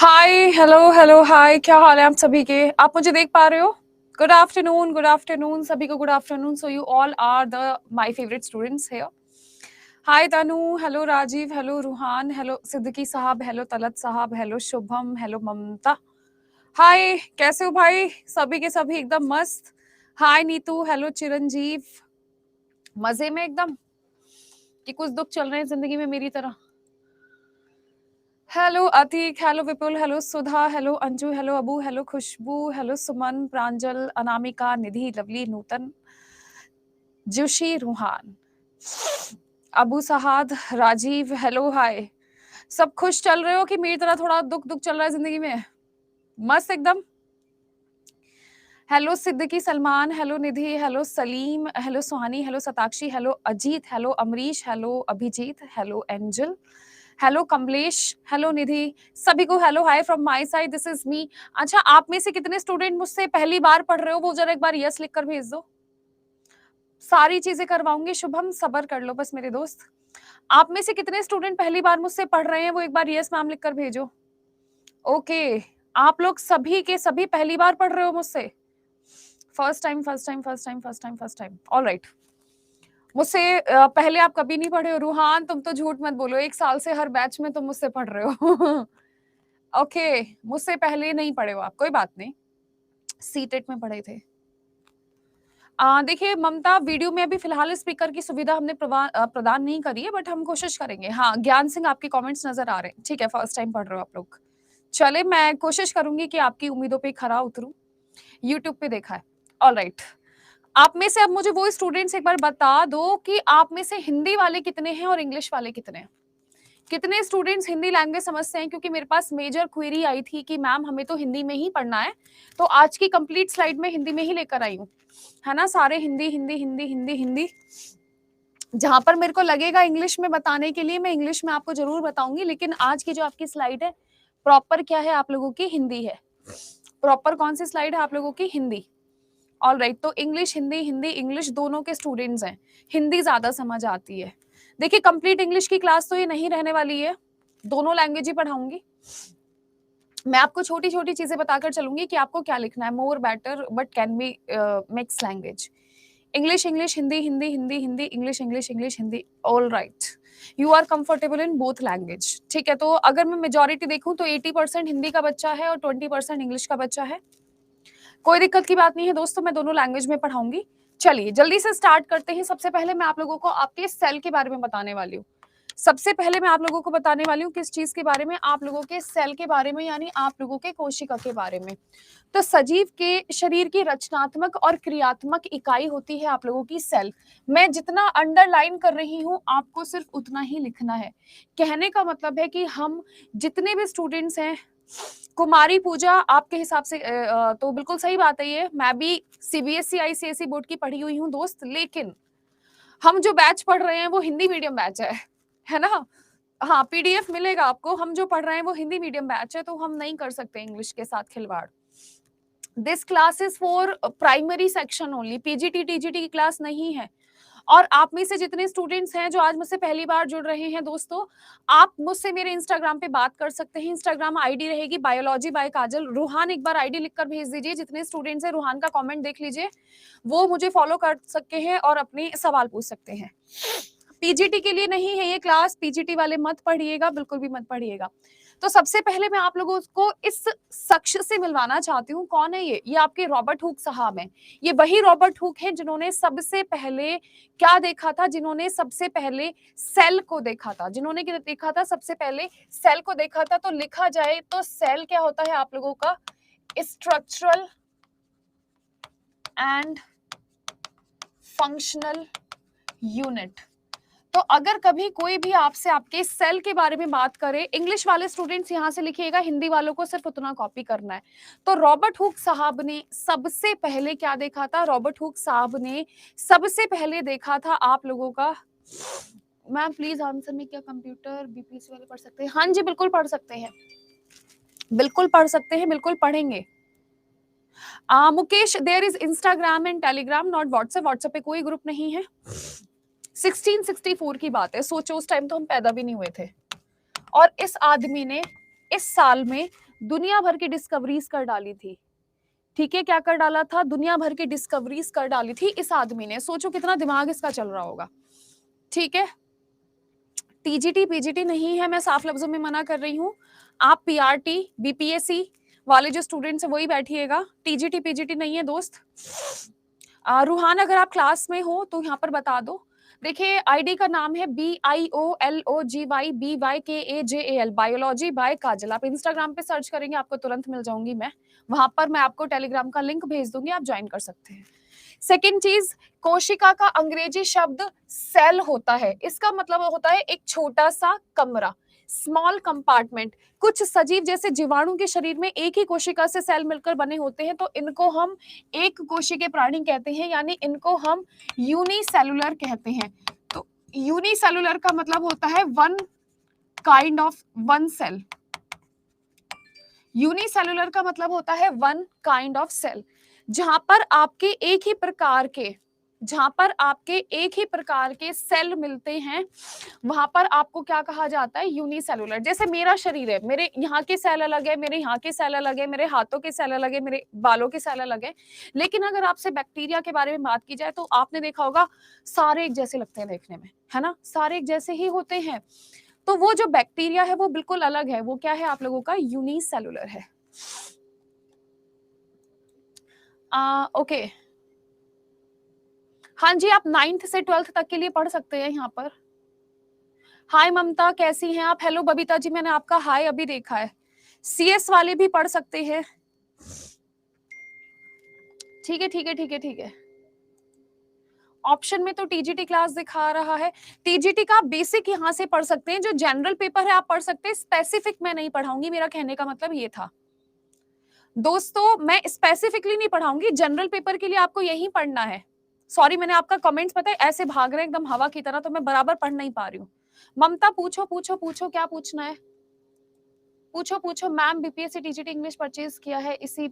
हाय, hello, hello, हाय, क्या हाल है आप सभी के? आप मुझे देख पा रहे हो? गुड आफ्टरनून सभी को good afternoon. So you all are the my favourite students here. Hi Tanu, hello Rajeev, hello Roohan, hello Siddiqui sahab, hello Talat sahab, hello Shubham, hello Mamta. Hi, कैसे हो भाई? सभी के सभी एकदम मस्त। हाय नीतू, हेलो चिरंजीव, मजे में एकदम कि कुछ दुख चल रहे हैं जिंदगी में मेरी तरह। Hello Atiq, hello Vipul, hello Sudha, hello Anju, hello Abu, hello Khushboo, hello Suman, Pranjal, Anamika, Nidhi, Lovely, Nutan, Joshi, Ruhan, Abu Sahad, Rajeev, hello hi. सब खुश चल रहे हो कि मेरी तरह थोड़ा दुख दुख चल रहा है जिंदगी में? मस्त एकदम। Hello Siddiqui Salman, hello Nidhi, hello Salim, hello Suhani, hello Satakshi, hello Ajit, hello Amrish, hello Abhijeet, hello Angel, hello Kamlesh, hello Nidhi, सभी को hello hi from my side, this is me. अच्छा, आप में से कितने स्टूडेंट मुझसे पहली बार पढ़ रहे हो वो जरा एक बार यस लिख कर भेज दो। सारी चीजें करवाऊंगी शुभम, सबर कर लो बस मेरे दोस्त। आप में से कितने स्टूडेंट पहली बार मुझसे पढ़ रहे हैं वो एक बार यस मैम लिख कर भेजो। ओके, आप लोग सभी के सभी पहली बार पढ़ रहे हो मुझसे। First time, first time, first time, first time, first time, all right. मुझसे पहले आप कभी नहीं पढ़े हो। रूहान, तुम तो झूठ मत बोलो, 1 साल से हर बैच में तुम मुझसे पढ़ रहे हो। ओके, मुझसे पहले नहीं पढ़े हो आप, कोई बात नहीं, सीटेट में पढ़े थे। देखिए ममता, वीडियो में अभी फिलहाल स्पीकर की सुविधा हमने प्रदान नहीं करी है, बट हम कोशिश करेंगे। हाँ, ज्ञान सिंह, आपके कमेंट्स नजर आ रहे हैं। ठीक है, फर्स्ट टाइम पढ़ रहे हो आप लोग। चले, मैं कोशिश करूंगी कि आपकी उम्मीदों पे खरा उतरूं। यूट्यूब पे देखा है, ऑल राइट। आप में से अब मुझे वो स्टूडेंट्स एक बार बता दो कि आप में से हिंदी वाले कितने हैं और इंग्लिश वाले कितने हैं। कितने स्टूडेंट्स हिंदी लैंग्वेज समझते हैं? क्योंकि मेरे पास मेजर क्वेरी आई थी कि मैम हमें तो हिंदी में ही पढ़ना है, तो आज की कंप्लीट स्लाइड में हिंदी में ही लेकर आई हूँ, है ना। सारे हिंदी हिंदी हिंदी हिंदी हिंदी। जहां पर मेरे को लगेगा इंग्लिश में बताने के लिए मैं इंग्लिश में आपको जरूर बताऊंगी, लेकिन आज की जो आपकी स्लाइड है प्रॉपर क्या है आप लोगों की? हिंदी है। प्रॉपर कौन सी स्लाइड है आप लोगों की? हिंदी। ऑल राइट, तो इंग्लिश हिंदी, हिंदी इंग्लिश दोनों के स्टूडेंट्स हैं। हिंदी ज्यादा समझ आती है। देखिए, कंप्लीट इंग्लिश की क्लास तो ये नहीं रहने वाली है, दोनों लैंग्वेज ही पढ़ाऊंगी। मैं आपको छोटी छोटी चीजें बताकर चलूंगी कि आपको क्या लिखना है। More better but can be mix language. English English, Hindi Hindi, Hindi Hindi, English English, English Hindi. All right, you are comfortable in both language. ठीक है, तो अगर मैं मेजोरिटी देखूं तो 80% हिंदी का बच्चा है और 20% इंग्लिश का बच्चा है। कोई दिक्कत की बात नहीं है दोस्तों, मैं दोनों लैंग्वेज में पढ़ाऊंगी। चलिए जल्दी से स्टार्ट करते हैं। सबसे पहले मैं आप लोगों को आपके सेल के बारे में बताने वाली हूँ। सबसे पहले मैं आप लोगों को बताने वाली हूँ किस चीज के बारे में? आप लोगों के सेल के बारे में, यानी आप लोगों के कोशिका के बारे में। तो सजीव के शरीर की रचनात्मक और क्रियात्मक इकाई होती है आप लोगों की सेल। मैं जितना अंडरलाइन कर रही हूँ आपको सिर्फ उतना ही लिखना है। कहने का मतलब है कि हम जितने भी स्टूडेंट्स हैं, कुमारी पूजा आपके हिसाब से तो बिल्कुल सही बात है ये। मैं भी सीबीएसई आईसीएसई बोर्ड की पढ़ी हुई हूँ दोस्त, लेकिन हम जो बैच पढ़ रहे हैं वो हिंदी मीडियम बैच है ना। हाँ, पीडीएफ मिलेगा आपको। हम जो पढ़ रहे हैं वो हिंदी मीडियम बैच है, तो हम नहीं कर सकते इंग्लिश के साथ खिलवाड़। This class is for primary section only, PGT TGT की क्लास नहीं है। और आप में से जितने स्टूडेंट्स हैं जो आज मुझसे पहली बार जुड़ रहे हैं दोस्तों, आप मुझसे मेरे इंस्टाग्राम पे बात कर सकते हैं। इंस्टाग्राम आईडी रहेगी बायोलॉजी बाय काजल। रूहान, एक बार आईडी लिखकर भेज दीजिए। जितने स्टूडेंट्स हैं रूहान का कमेंट देख लीजिए, वो मुझे फॉलो कर सकते हैं और अपने सवाल पूछ सकते हैं। पीजीटी के लिए नहीं है ये क्लास, पीजीटी वाले मत पढ़िएगा, बिल्कुल भी मत पढ़िएगा। तो सबसे पहले मैं आप लोगों को इस शख्स से मिलवाना चाहती हूँ। कौन है ये आपके रॉबर्ट हुक साहब हैं। ये वही रॉबर्ट हुक हैं जिन्होंने सबसे पहले क्या देखा था? जिन्होंने सबसे पहले सेल को देखा था। जिन्होंने क्या देखा था? सबसे पहले सेल को देखा था। तो लिखा जाए तो सेल क्या होता है आप लोगों का? Structural and functional unit. तो अगर कभी कोई भी आपसे आपके सेल के बारे में बात करे, इंग्लिश वाले स्टूडेंट्स यहां से लिखिएगा, हिंदी वालों को सिर्फ उतना कॉपी करना है। तो रॉबर्ट हुक साहब ने सबसे पहले क्या देखा था? रॉबर्ट हुक साहब ने सबसे पहले देखा था आप लोगों का। मैम प्लीज आंसर में, क्या कंप्यूटर बीपीएससी वाले पढ़ सकते हैं? हाँ जी, बिल्कुल पढ़ सकते हैं, बिल्कुल पढ़ सकते हैं, बिल्कुल पढ़ेंगे। Mukesh, there is Instagram and Telegram, not WhatsApp. WhatsApp पे कोई ग्रुप नहीं है। 1664 की बात है, सोचो उस टाइम तो हम पैदा भी नहीं हुए थे। और इस आदमी ने इस साल में दुनिया भर की डिस्कवरीज कर डाली थी। ठीक है, क्या कर डाला था? दुनिया भर की डिस्कवरीज कर डाली थी इस आदमी ने। सोचो कितना दिमाग इसका चल रहा होगा। ठीक है, टीजीटी पीजीटी नहीं है, मैं साफ लफ्जों में मना कर रही हूँ। आप पीआरटी बीपीएससी वाले जो स्टूडेंट्स है वही बैठिएगा, टीजीटी पीजीटी नहीं है दोस्त। रूहान अगर आप क्लास में हो तो यहाँ पर बता दो। देखिए आईडी का नाम है BIOLOGYBYKAJAL, बायोलॉजी बाय काजल। आप इंस्टाग्राम पे सर्च करेंगे आपको तुरंत मिल जाऊंगी मैं। वहां पर मैं आपको टेलीग्राम का लिंक भेज दूंगी, आप ज्वाइन कर सकते हैं। सेकेंड चीज, कोशिका का अंग्रेजी शब्द सेल होता है। इसका मतलब होता है एक छोटा सा कमरा, स्मॉल कंपार्टमेंट। कुछ सजीव जैसे जीवाणु के शरीर में एक ही कोशिका से सेल मिलकर बने होते हैं, तो इनको हम एक कोशिकीय प्राणी कहते हैं, यानी इनको हम यूनिसेलुलर कहते हैं। तो यूनिसेलुलर का मतलब होता है one kind of one cell. Unicellular का मतलब होता है वन काइंड ऑफ सेल, जहां पर आपके एक ही प्रकार के सेल मिलते हैं, वहां पर आपको क्या कहा जाता है? यूनिसेलुलर। जैसे मेरा शरीर है, मेरे यहाँ के सेल अलग है, मेरे यहाँ के सेल अलग है, मेरे हाथों के सेल अलग है, मेरे बालों के सेल अलग है। लेकिन अगर आपसे बैक्टीरिया के बारे में बात की जाए तो आपने देखा होगा सारे एक जैसे लगते हैं देखने में, है ना? सारे एक जैसे ही होते हैं। तो वो जो बैक्टीरिया है वो बिल्कुल अलग है, वो क्या है आप लोगों का? यूनिसेलुलर है। ओके, हाँ जी, आप 9th से 12th तक के लिए पढ़ सकते हैं यहाँ पर। हाय ममता, कैसी हैं आप? हेलो बबीता जी, मैंने आपका हाय अभी देखा है। सीएस वाले भी पढ़ सकते हैं। ठीक है ठीक है ठीक है ठीक है। ऑप्शन में तो टीजीटी क्लास दिखा रहा है। टीजीटी का बेसिक यहाँ से पढ़ सकते हैं, जो जनरल पेपर है आप पढ़ सकते हैं, स्पेसिफिक मैं नहीं पढ़ाऊंगी, मेरा कहने का मतलब ये था। दोस्तों मैं स्पेसिफिकली नहीं पढ़ाऊंगी, जनरल पेपर के लिए आपको यही पढ़ना है। सॉरी, मैंने आपका कमेंट्स पता है ऐसे भाग रहे हैं एकदम हवा की तरह, तो मैं बराबर पढ़ नहीं पा रही हूँ। ममता पूछो पूछो पूछो, क्या पूछना है? पूछो पूछो। Ma'am BPSC TGT English purchase किया है, इसी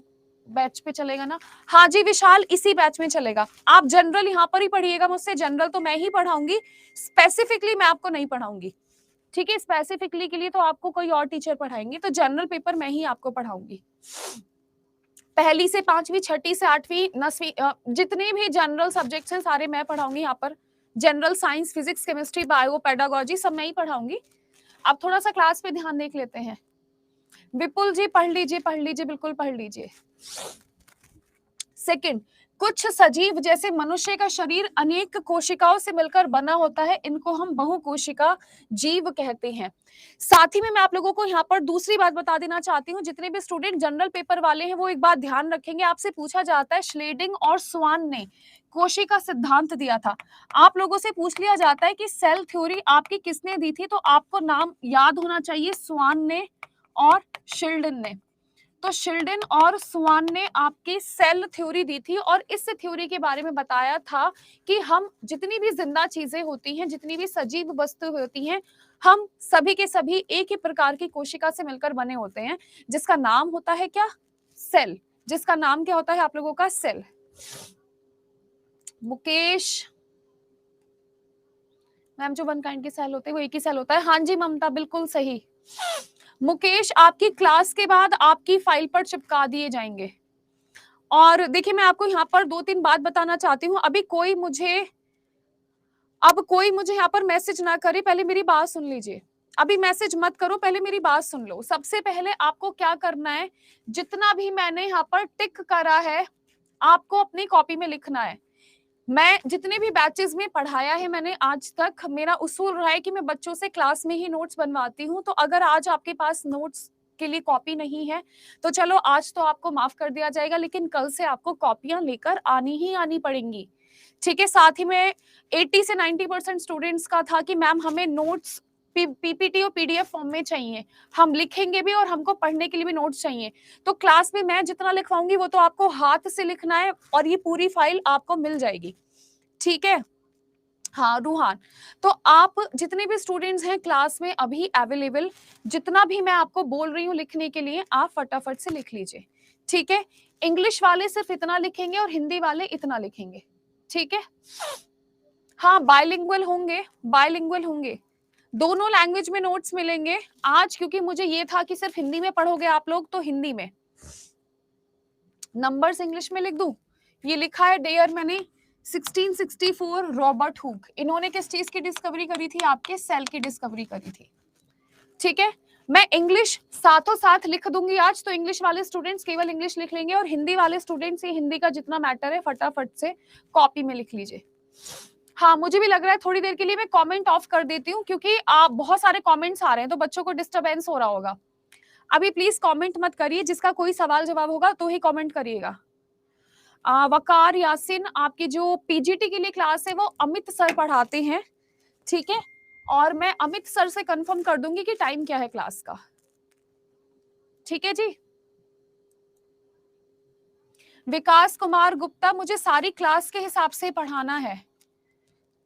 बैच पे चलेगा ना? हाँ जी विशाल, इसी बैच में चलेगा। आप जनरल यहाँ पर ही पढ़िएगा मुझसे, जनरल तो मैं ही पढ़ाऊंगी, स्पेसिफिकली मैं आपको नहीं पढ़ाऊंगी। ठीक है, स्पेसिफिकली के लिए तो आपको कोई और टीचर पढ़ाएंगे, तो जनरल पेपर मैं ही आपको पढ़ाऊंगी। पहली से 5वीं, छठी से 8वीं, 10वीं, जितने भी जनरल सब्जेक्ट्स हैं सारे मैं पढ़ाऊंगी यहाँ पर। General science, physics, chemistry, bio, pedagogy सब मैं ही पढ़ाऊंगी। अब थोड़ा सा क्लास पे ध्यान देख लेते हैं। विपुल जी पढ़ लीजिए, बिल्कुल पढ़ लीजिए। सेकंड, कुछ सजीव जैसे मनुष्य का शरीर अनेक कोशिकाओं से मिलकर बना होता है, इनको हम बहुकोशिका जीव कहते हैं। साथ ही में मैं आप लोगों को यहाँ पर दूसरी बात बता देना चाहती हूँ, जितने भी स्टूडेंट जनरल पेपर वाले हैं वो एक बात ध्यान रखेंगे, आपसे पूछा जाता है श्लेडिंग और स्वान ने कोशिका सिद्धांत दिया था। आप लोगों से पूछ लिया जाता है कि सेल थ्योरी आपकी किसने दी थी, तो आपको नाम याद होना चाहिए, स्वान ने और शिल्डन ने। तो शिल्डन और स्वान ने आपकी सेल थ्योरी दी थी, और इस थ्योरी के बारे में बताया था कि हम जितनी भी जिंदा चीजें होती हैं, जितनी भी सजीव वस्तु होती हैं, हम सभी के सभी एक ही प्रकार की कोशिका से मिलकर बने होते हैं, जिसका नाम होता है क्या? सेल। जिसका नाम क्या होता है आप लोगों का? सेल। मुकेश मैम, जो वन काइंड के सेल होते हैं वो एक ही सेल होता है। हाँ जी ममता, बिल्कुल सही। मुकेश, आपकी क्लास के बाद आपकी फाइल पर चिपका दिए जाएंगे। और देखिए मैं आपको यहाँ पर 2-3 बात बताना चाहती हूँ। कोई मुझे यहाँ पर मैसेज ना करे, पहले मेरी बात सुन लीजिए। अभी मैसेज मत करो, पहले मेरी बात सुन लो। सबसे पहले आपको क्या करना है, जितना भी मैंने यहाँ पर टिक करा है आपको अपनी कॉपी में लिखना है। मैं जितने भी बैचेस में पढ़ाया है मैंने आज तक, मेरा उसूल रहा है कि मैं बच्चों से क्लास में ही नोट्स बनवाती हूँ। तो अगर आज आपके पास नोट्स के लिए कॉपी नहीं है तो चलो आज तो आपको माफ कर दिया जाएगा, लेकिन कल से आपको कॉपियां लेकर आनी ही आनी पड़ेंगी। ठीक है, साथ ही में 80 से 90% स्टूडेंट्स का था कि मैम हमें नोट्स पीपीटी और पीडीएफ फॉर्म में चाहिए, हम लिखेंगे भी और हमको पढ़ने के लिए भी नोट्स चाहिए। तो क्लास में मैं जितना लिखवाऊंगी वो तो आपको हाथ से लिखना है, और ये पूरी फाइल आपको मिल जाएगी। ठीक है, हाँ रूहान, तो आप जितने भी स्टूडेंट्स हैं क्लास में अभी अवेलेबल, जितना भी मैं आपको बोल रही हूँ लिखने के लिए आप फटाफट से लिख लीजिए। ठीक है, इंग्लिश वाले सिर्फ इतना लिखेंगे और हिंदी वाले इतना लिखेंगे। ठीक है, हाँ बायलिंगुअल होंगे, बायलिंगुअल होंगे। दोनों लैंग्वेज में नोट्स मिलेंगे आज, क्योंकि मुझे ये था कि सिर्फ हिंदी में पढ़ोगे आप लोग, तो हिंदी में। नंबर्स इंग्लिश में लिख दूं? ये लिखा है डेयर मैंने 1664 रॉबर्ट हुक, इन्होंने किस चीज की डिस्कवरी करी थी? आपके सेल की डिस्कवरी करी थी। ठीक है, मैं इंग्लिश साथों साथ लिख दूंगी आज, तो इंग्लिश वाले स्टूडेंट्स केवल इंग्लिश लिख लेंगे, और हिंदी वाले स्टूडेंट्स ये हिंदी का जितना मैटर है फटाफट से कॉपी में लिख लीजिए। हाँ, मुझे भी लग रहा है थोड़ी देर के लिए मैं कमेंट ऑफ कर देती हूँ, क्योंकि आप बहुत सारे कमेंट्स आ रहे हैं तो बच्चों को डिस्टरबेंस हो रहा होगा। अभी प्लीज कमेंट मत करिए, जिसका कोई सवाल जवाब होगा तो ही कमेंट करिएगा। वकार यासिन, आपकी जो पीजीटी के लिए क्लास है वो अमित सर पढ़ाते हैं, ठीक है, और मैं अमित सर से कंफर्म कर दूंगी कि टाइम क्या है क्लास का। ठीक है जी। विकास कुमार गुप्ता, मुझे सारी क्लास के हिसाब से पढ़ाना है,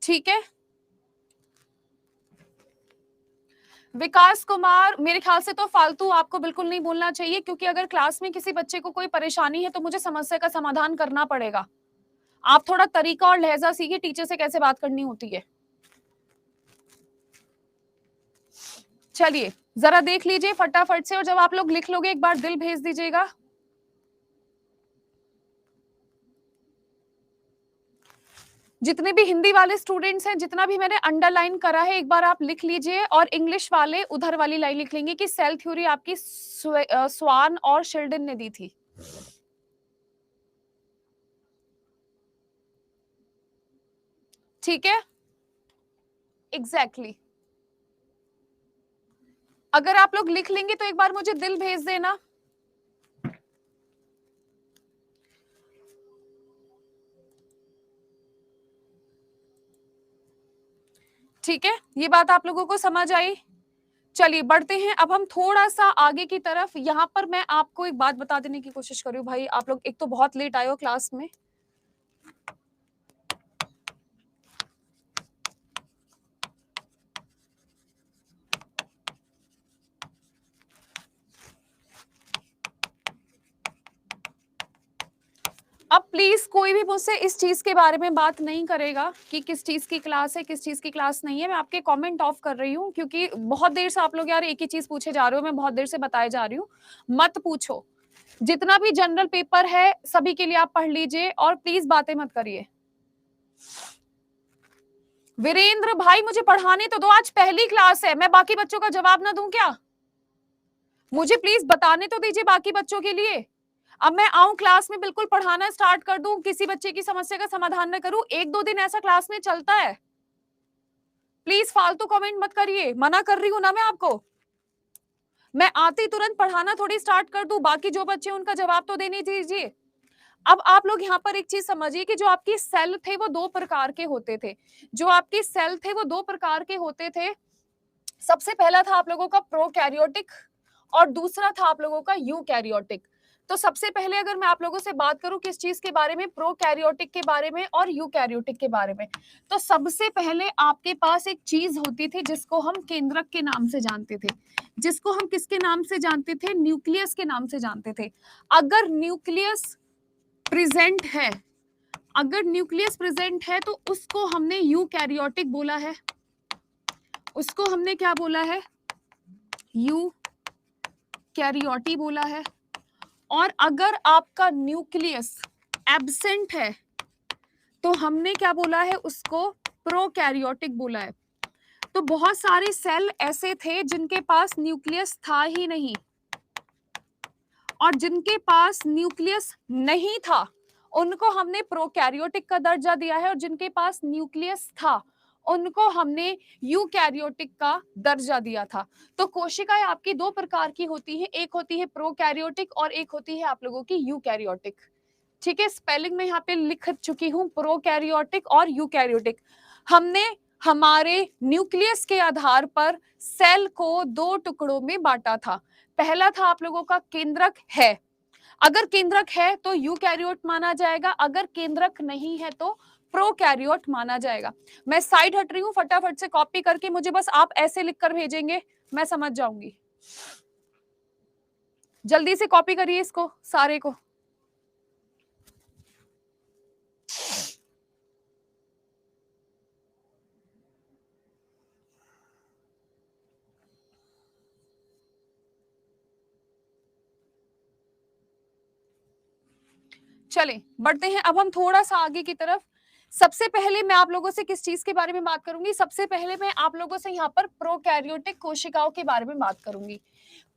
ठीक है। विकास कुमार, मेरे ख्याल से तो फालतू आपको बिल्कुल नहीं बोलना चाहिए, क्योंकि अगर क्लास में किसी बच्चे को कोई परेशानी है तो मुझे समस्या का समाधान करना पड़ेगा। आप थोड़ा तरीका और लहजा सीखिए टीचर से कैसे बात करनी होती है। चलिए जरा देख लीजिए फटाफट से, और जब आप लोग लिख लोगे एक बार दिल भेज दीजिएगा। जितने भी हिंदी वाले स्टूडेंट्स हैं, जितना भी मैंने अंडरलाइन करा है एक बार आप लिख लीजिए, और इंग्लिश वाले उधर वाली लाइन लिख लेंगे कि सेल थ्योरी आपकी स्वान और शिल्डन ने दी थी। ठीक है, एग्जैक्टली। अगर आप लोग लिख लेंगे तो एक बार मुझे दिल भेज देना। ठीक है, ये बात आप लोगों को समझ आई। चलिए बढ़ते हैं अब हम थोड़ा सा आगे की तरफ। यहाँ पर मैं आपको एक बात बता देने की कोशिश कर रही हूँ भाई, आप लोग एक तो बहुत लेट आए हो क्लास में। अब प्लीज कोई भी मुझसे इस चीज के बारे में बात नहीं करेगा कि किस चीज की क्लास है किस चीज की क्लास नहीं है। मैं आपके कमेंट ऑफ कर रही हूँ, क्योंकि बहुत देर से आप लोग यार एक ही चीज पूछे जा रहे हो, मैं बहुत देर से बताए जा रही हूँ। मत पूछो, जितना भी जनरल पेपर है सभी के लिए आप पढ़ लीजिए, और प्लीज बातें मत करिए। वीरेंद्र भाई मुझे पढ़ाने तो दो, आज पहली क्लास है, मैं बाकी बच्चों का जवाब ना दूं क्या? मुझे प्लीज बताने तो दीजिए बाकी बच्चों के लिए। अब मैं आऊं क्लास में बिल्कुल पढ़ाना स्टार्ट कर दूं, किसी बच्चे की समस्या का समाधान न करूं, एक दो दिन ऐसा क्लास में चलता है। प्लीज फालतू कमेंट मत करिए, मना कर रही हूं ना मैं आपको। मैं आते ही तुरंत पढ़ाना थोड़ी स्टार्ट कर दूं, बाकी जो बच्चे उनका जवाब तो देने दीजिए। अब आप लोग यहाँ पर एक चीज समझिए कि जो आपके सेल थे वो दो प्रकार के होते थे। जो आपके सेल थे वो दो प्रकार के होते थे। सबसे पहला था आप लोगों का प्रोकैरियोटिक, और दूसरा था आप लोगों का यूकैरियोटिक। तो सबसे पहले अगर मैं आप लोगों से बात करूं किस चीज के बारे में, प्रोकैरियोटिक के बारे में और यूकैरियोटिक के बारे में, तो सबसे पहले आपके पास एक चीज होती थी जिसको हम केंद्रक के नाम से जानते थे। जिसको हम किसके नाम से जानते थे? न्यूक्लियस के नाम से जानते थे। अगर न्यूक्लियस प्रेजेंट है, अगर न्यूक्लियस प्रेजेंट है तो उसको हमने यूकैरियोटिक बोला है। उसको हमने क्या बोला है? यूकैरियोटी बोला है। और अगर आपका न्यूक्लियस एब्सेंट है तो हमने क्या बोला है? उसको प्रोकैरियोटिक बोला है। तो बहुत सारे सेल ऐसे थे जिनके पास न्यूक्लियस था ही नहीं, और जिनके पास न्यूक्लियस नहीं था उनको हमने प्रोकैरियोटिक का दर्जा दिया है, और जिनके पास न्यूक्लियस था उनको हमने यूकैरियोटिक का दर्जा दिया था। तो कोशिकाएं आपकी दो प्रकार की होती है, एक होती है प्रोकैरियोटिक और एक होती है आप लोगों की यूकैरियोटिक। ठीक है, स्पेलिंग में यहाँ पे लिख चुकी हूँ, प्रोकैरियोटिक और यूकैरियोटिक। हमने हमारे न्यूक्लियस के आधार पर सेल को दो टुकड़ों में बांटा था। पहला था आप लोगों का केंद्रक है, अगर केंद्रक है तो यूकैरियोट माना जाएगा, अगर केंद्रक नहीं है तो प्रोकैरियोट माना जाएगा। मैं साइड हट रही हूँ, फटाफट से कॉपी करके मुझे बस आप ऐसे लिखकर भेजेंगे, मैं समझ जाऊंगी। जल्दी से कॉपी करिए इसको सारे को। चलें बढ़ते हैं अब हम थोड़ा सा आगे की तरफ। सबसे पहले मैं आप लोगों से किस चीज के बारे में बात करूंगी? सबसे पहले मैं आप लोगों से यहाँ पर प्रोकैरियोटिक कोशिकाओं के बारे में बात करूंगी।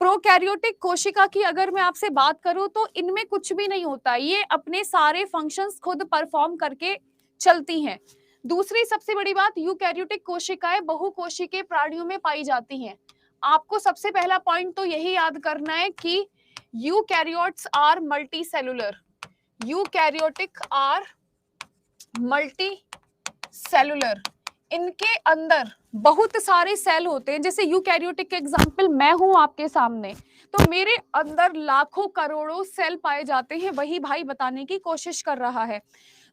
प्रोकैरियोटिक कोशिका की अगर मैं आपसे बात करूं तो इनमें कुछ भी नहीं होता, ये अपने सारे फंक्शंस खुद परफॉर्म करके चलती हैं। दूसरी सबसे बड़ी बात, यूकैरियोटिक कोशिकाएं बहुकोशिकीय प्राणियों में पाई जाती हैं। आपको सबसे पहला पॉइंट तो यही याद करना है कि eukaryotes are multicellular. Eukaryotic are multicellular, इनके अंदर बहुत सारे सेल होते हैं। जैसे यूकैरियोटिक के एग्जांपल मैं हूं आपके सामने, तो मेरे अंदर लाखों करोड़ों सेल पाए जाते हैं, वही भाई बताने की कोशिश कर रहा है।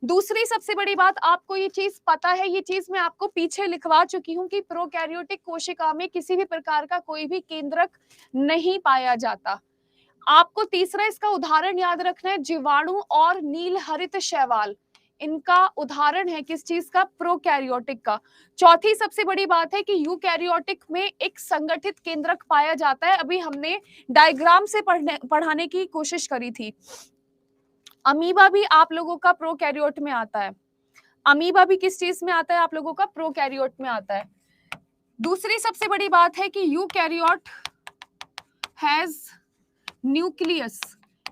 दूसरी सबसे बड़ी बात, आपको ये चीज पता है, ये चीज मैं आपको पीछे लिखवा चुकी हूं कि प्रोकैरियोटिक कोशिका में किसी भी प्रकार का कोई भी केंद्रक नहीं पाया जाता। आपको तीसरा इसका उदाहरण याद रखना है, जीवाणु और नील हरित शैवाल, इनका उदाहरण है किस चीज का? प्रोकैरियोटिक का। चौथी सबसे बड़ी बात है कि यूकैरियोटिक में एक संगठित केंद्रक पाया जाता है। अभी हमने डायग्राम से पढ़ाने की कोशिश करी थी। अमीबा भी आप लोगों का प्रोकैरियोट में आता है। अमीबा भी किस चीज में आता है? आप लोगों का प्रोकैरियोट में आता है। दूसरी सबसे बड़ी बात है कि यूकैरियोट हैज न्यूक्लियस।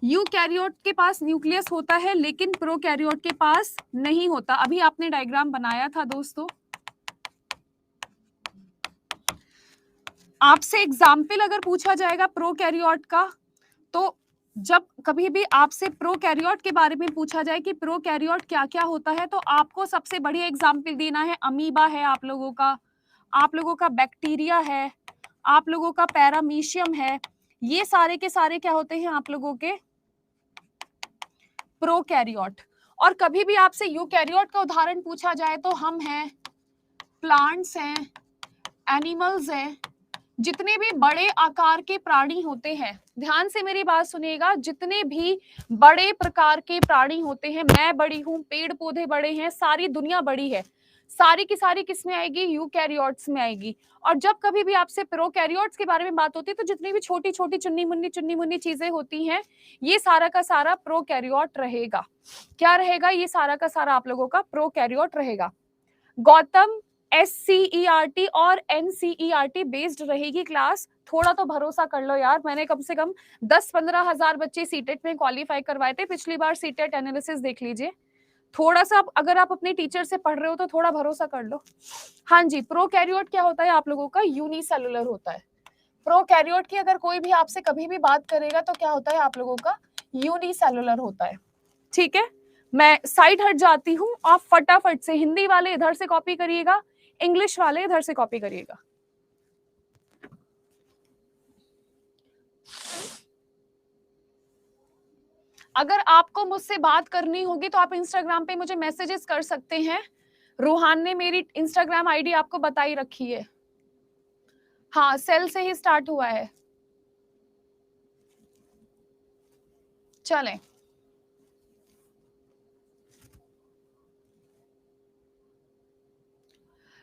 यूकैरियोट के पास न्यूक्लियस होता है लेकिन प्रोकैरियोट के पास नहीं होता। अभी आपने डायग्राम बनाया था दोस्तों। आपसे एग्जाम्पल अगर पूछा जाएगा प्रोकैरियोट का, तो जब कभी भी आपसे प्रोकैरियोट के बारे में पूछा जाए कि प्रोकैरियोट क्या क्या होता है, तो आपको सबसे बढ़िया एग्जाम्पल देना है अमीबा है आप लोगों का बैक्टीरिया है, आप लोगों का पैरामीशियम है। ये सारे के सारे क्या होते हैं? आप लोगों के प्रोकैरियोट। और कभी भी आपसे यूकैरियोट का उदाहरण पूछा जाए तो हम हैं, प्लांट्स हैं, एनिमल्स हैं, जितने भी बड़े आकार के प्राणी होते हैं, ध्यान से मेरी बात सुनिएगा, जितने भी बड़े प्रकार के प्राणी होते हैं, मैं बड़ी हूं, पेड़ पौधे बड़े हैं, सारी दुनिया बड़ी है, सारी की सारी किस में आएगी? यूकैरियोट्स में आएगी। और जब कभी भी आपसे प्रोकैरियोट्स के बारे में बात होती है तो जितनी भी छोटी छोटी चुन्नी मुन्नी चीजें होती हैं, ये सारा का सारा प्रोकैरियोट रहेगा। क्या रहेगा? ये सारा का सारा आप लोगों का प्रोकैरियोट रहेगा। गौतम, SCERT और NCERT बेस्ड रहेगी क्लास, थोड़ा तो भरोसा कर लो यार। मैंने कम से कम 10-15 हजार बच्चे सीटेट में क्वालिफाई करवाए थे पिछली बार। सीटेट एनालिसिस देख लीजिए। थोड़ा सा अगर आप अपने टीचर से पढ़ रहे हो तो थोड़ा भरोसा कर लो। हाँ जी, प्रोकैरियोट क्या होता है? आप लोगों का यूनिसेलुलर होता है। प्रोकैरियोट की अगर कोई भी आपसे कभी भी बात करेगा तो क्या होता है? आप लोगों का यूनिसेलुलर होता है। ठीक है, मैं साइड हट जाती हूँ, आप फटाफट से हिंदी वाले इधर से कॉपी करिएगा, इंग्लिश वाले इधर से कॉपी करिएगा। अगर आपको मुझसे बात करनी होगी तो आप इंस्टाग्राम पे मुझे मैसेजेस कर सकते हैं। रूहान ने मेरी इंस्टाग्राम आईडी आपको बताई रखी है। हाँ, सेल से ही स्टार्ट हुआ है। चलें,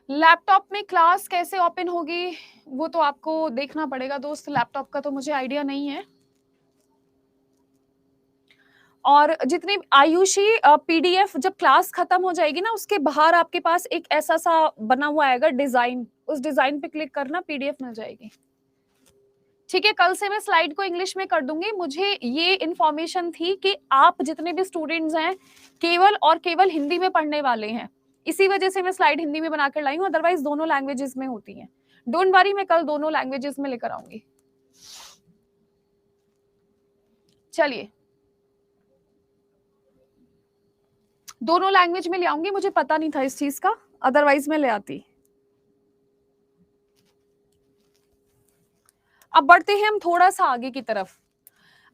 लैपटॉप में क्लास कैसे ओपन होगी वो तो आपको देखना पड़ेगा दोस्त, लैपटॉप का तो मुझे आइडिया नहीं है। और जितनी आयुषी PDF जब क्लास खत्म हो जाएगी ना, उसके बाहर आपके पास एक ऐसा सा बना हुआ आएगा डिजाइन, उस डिजाइन पे क्लिक करना, PDF मिल जाएगी। ठीक है, कल से मैं स्लाइड को इंग्लिश में कर दूंगी। मुझे ये इन्फॉर्मेशन थी कि आप जितने भी स्टूडेंट्स हैं केवल और केवल हिंदी में पढ़ने वाले हैं, इसी वजह से मैं स्लाइड हिंदी में बनाकर लाई हूँ, अदरवाइज दोनों लैंग्वेजेस में होती हैं। डोंट वरी, मैं कल दोनों लैंग्वेजेस में लेकर आऊंगी। चलिए, दोनों लैंग्वेज में ले आऊंगी, मुझे पता नहीं था इस चीज का, अदरवाइज मैं ले आती। अब बढ़ते हैं हम थोड़ा सा आगे की तरफ।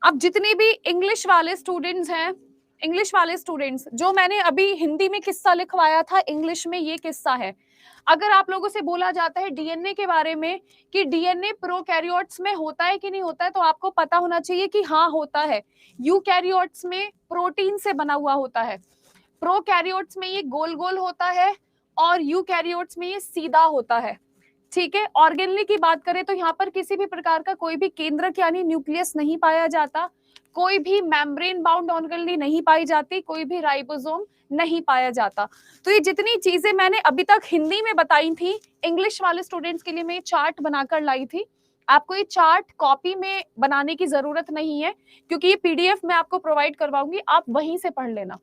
अब जितने भी इंग्लिश वाले स्टूडेंट्स हैं, इंग्लिश वाले स्टूडेंट्स, जो मैंने अभी हिंदी में किस्सा लिखवाया था, इंग्लिश में ये किस्सा है। अगर आप लोगों से बोला जाता है डीएनए के बारे में कि डीएनए प्रोकैरियोट्स में होता है कि नहीं होता है, तो आपको पता होना चाहिए कि हाँ होता है। यूकैरियोट्स में प्रोटीन से बना हुआ होता है, प्रोकैरियोट्स में ये गोल गोल होता है और यूकैरियोट्स में ये सीधा होता है। ठीक है। ऑर्गेनली की बात करें तो यहाँ पर किसी भी प्रकार का कोई भी केंद्रक यानी न्यूक्लियस नहीं पाया जाता, कोई भी मेम्ब्रेन बाउंड ऑर्गेनली नहीं पाई जाती, कोई भी राइबोसोम नहीं पाया जाता। तो ये जितनी चीजें मैंने अभी तक हिंदी में बताई थी, इंग्लिश वाले स्टूडेंट्स के लिए मैं चार्ट बनाकर लाई थी। आपको ये चार्ट कॉपी में बनाने की जरूरत नहीं है, क्योंकि ये पीडीएफ मैं आपको प्रोवाइड करवाऊंगी, आप वहीं से पढ़ लेना।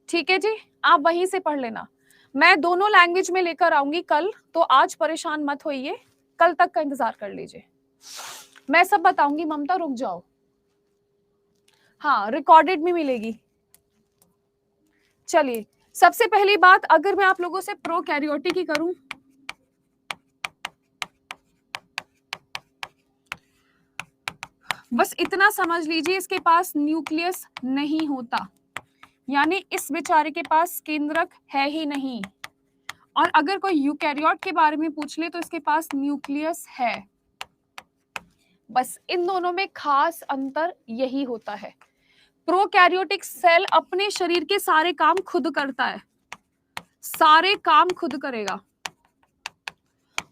ठीक है जी, आप वहीं से पढ़ लेना। मैं दोनों लैंग्वेज में लेकर आऊंगी कल, तो आज परेशान मत होइए, कल तक का इंतजार कर लीजिए। मैं सब बताऊंगी। ममता रुक जाओ, हाँ रिकॉर्डेड भी मिलेगी। चलिए, सबसे पहली बात अगर मैं आप लोगों से प्रोकैरियोटिक की करूं, बस इतना समझ लीजिए, इसके पास न्यूक्लियस नहीं होता, यानी इस बेचारे के पास केंद्रक है ही नहीं। और अगर कोई यूकैरियोट के बारे में पूछ ले तो इसके पास न्यूक्लियस है। बस इन दोनों में खास अंतर यही होता है। प्रोकैरियोटिक सेल अपने शरीर के सारे काम खुद करता है, सारे काम खुद करेगा,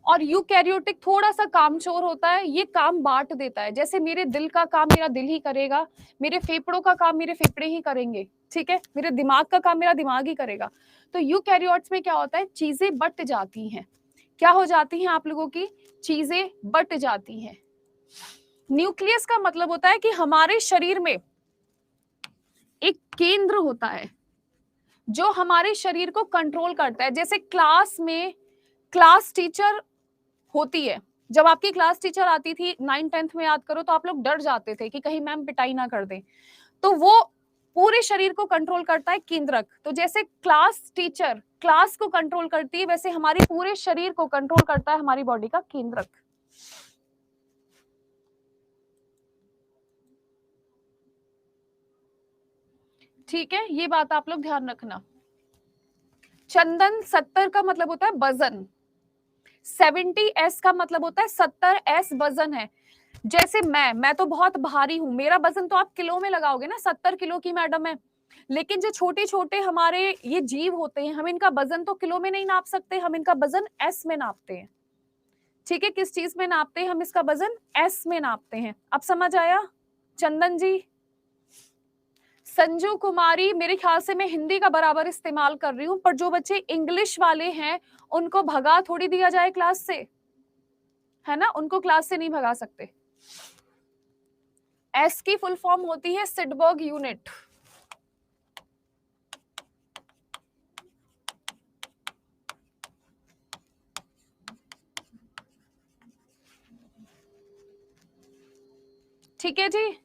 और यूकैरियोटिक थोड़ा सा कामचोर होता है, ये काम बांट देता है। जैसे मेरे दिल का काम मेरा दिल ही करेगा, मेरे फेफड़ों का काम मेरे फेफड़े ही करेंगे, ठीक है, मेरे दिमाग का काम मेरा दिमाग ही करेगा। तो यूकैरियोट्स में क्या होता है, चीजें बट जाती हैं। क्या हो जाती हैं आप लोगों की, चीजें बट जाती हैं। न्यूक्लियस का मतलब होता है कि हमारे शरीर में एक केंद्र होता है जो हमारे शरीर को कंट्रोल करता है। जैसे क्लास में क्लास टीचर होती है, जब आपकी क्लास टीचर आती थी 9th-10th में याद करो, तो आप लोग डर जाते थे कि कहीं मैम पिटाई ना कर दे। तो वो पूरे शरीर को कंट्रोल करता है केंद्रक। तो जैसे क्लास टीचर क्लास को कंट्रोल करती है, वैसे हमारे पूरे शरीर को कंट्रोल करता है हमारी बॉडी का केंद्रक। ठीक है, ये बात आप लोग ध्यान रखना। चंदन 70 का मतलब होता है वजन, 70s का मतलब होता है 70s वजन है। जैसे मैं तो बहुत भारी हूं, मेरा वजन तो आप किलो में लगाओगे ना, 70 किलो की मैडम है। लेकिन जो छोटे छोटे हमारे ये जीव होते हैं, हम इनका वजन तो किलो में नहीं नाप सकते, हम इनका वजन एस में नापते हैं। ठीक है, किस चीज में नापते हैं, हम इसका वजन एस में नापते हैं। अब समझ आया चंदन जी? संजू कुमारी, मेरे ख्याल से मैं हिंदी का बराबर इस्तेमाल कर रही हूँ, पर जो बच्चे इंग्लिश वाले हैं उनको भगा थोड़ी दिया जाए क्लास से, है ना, उनको क्लास से नहीं भगा सकते। एस की फुल फॉर्म होती है सिडबर्ग यूनिट। ठीक है जी,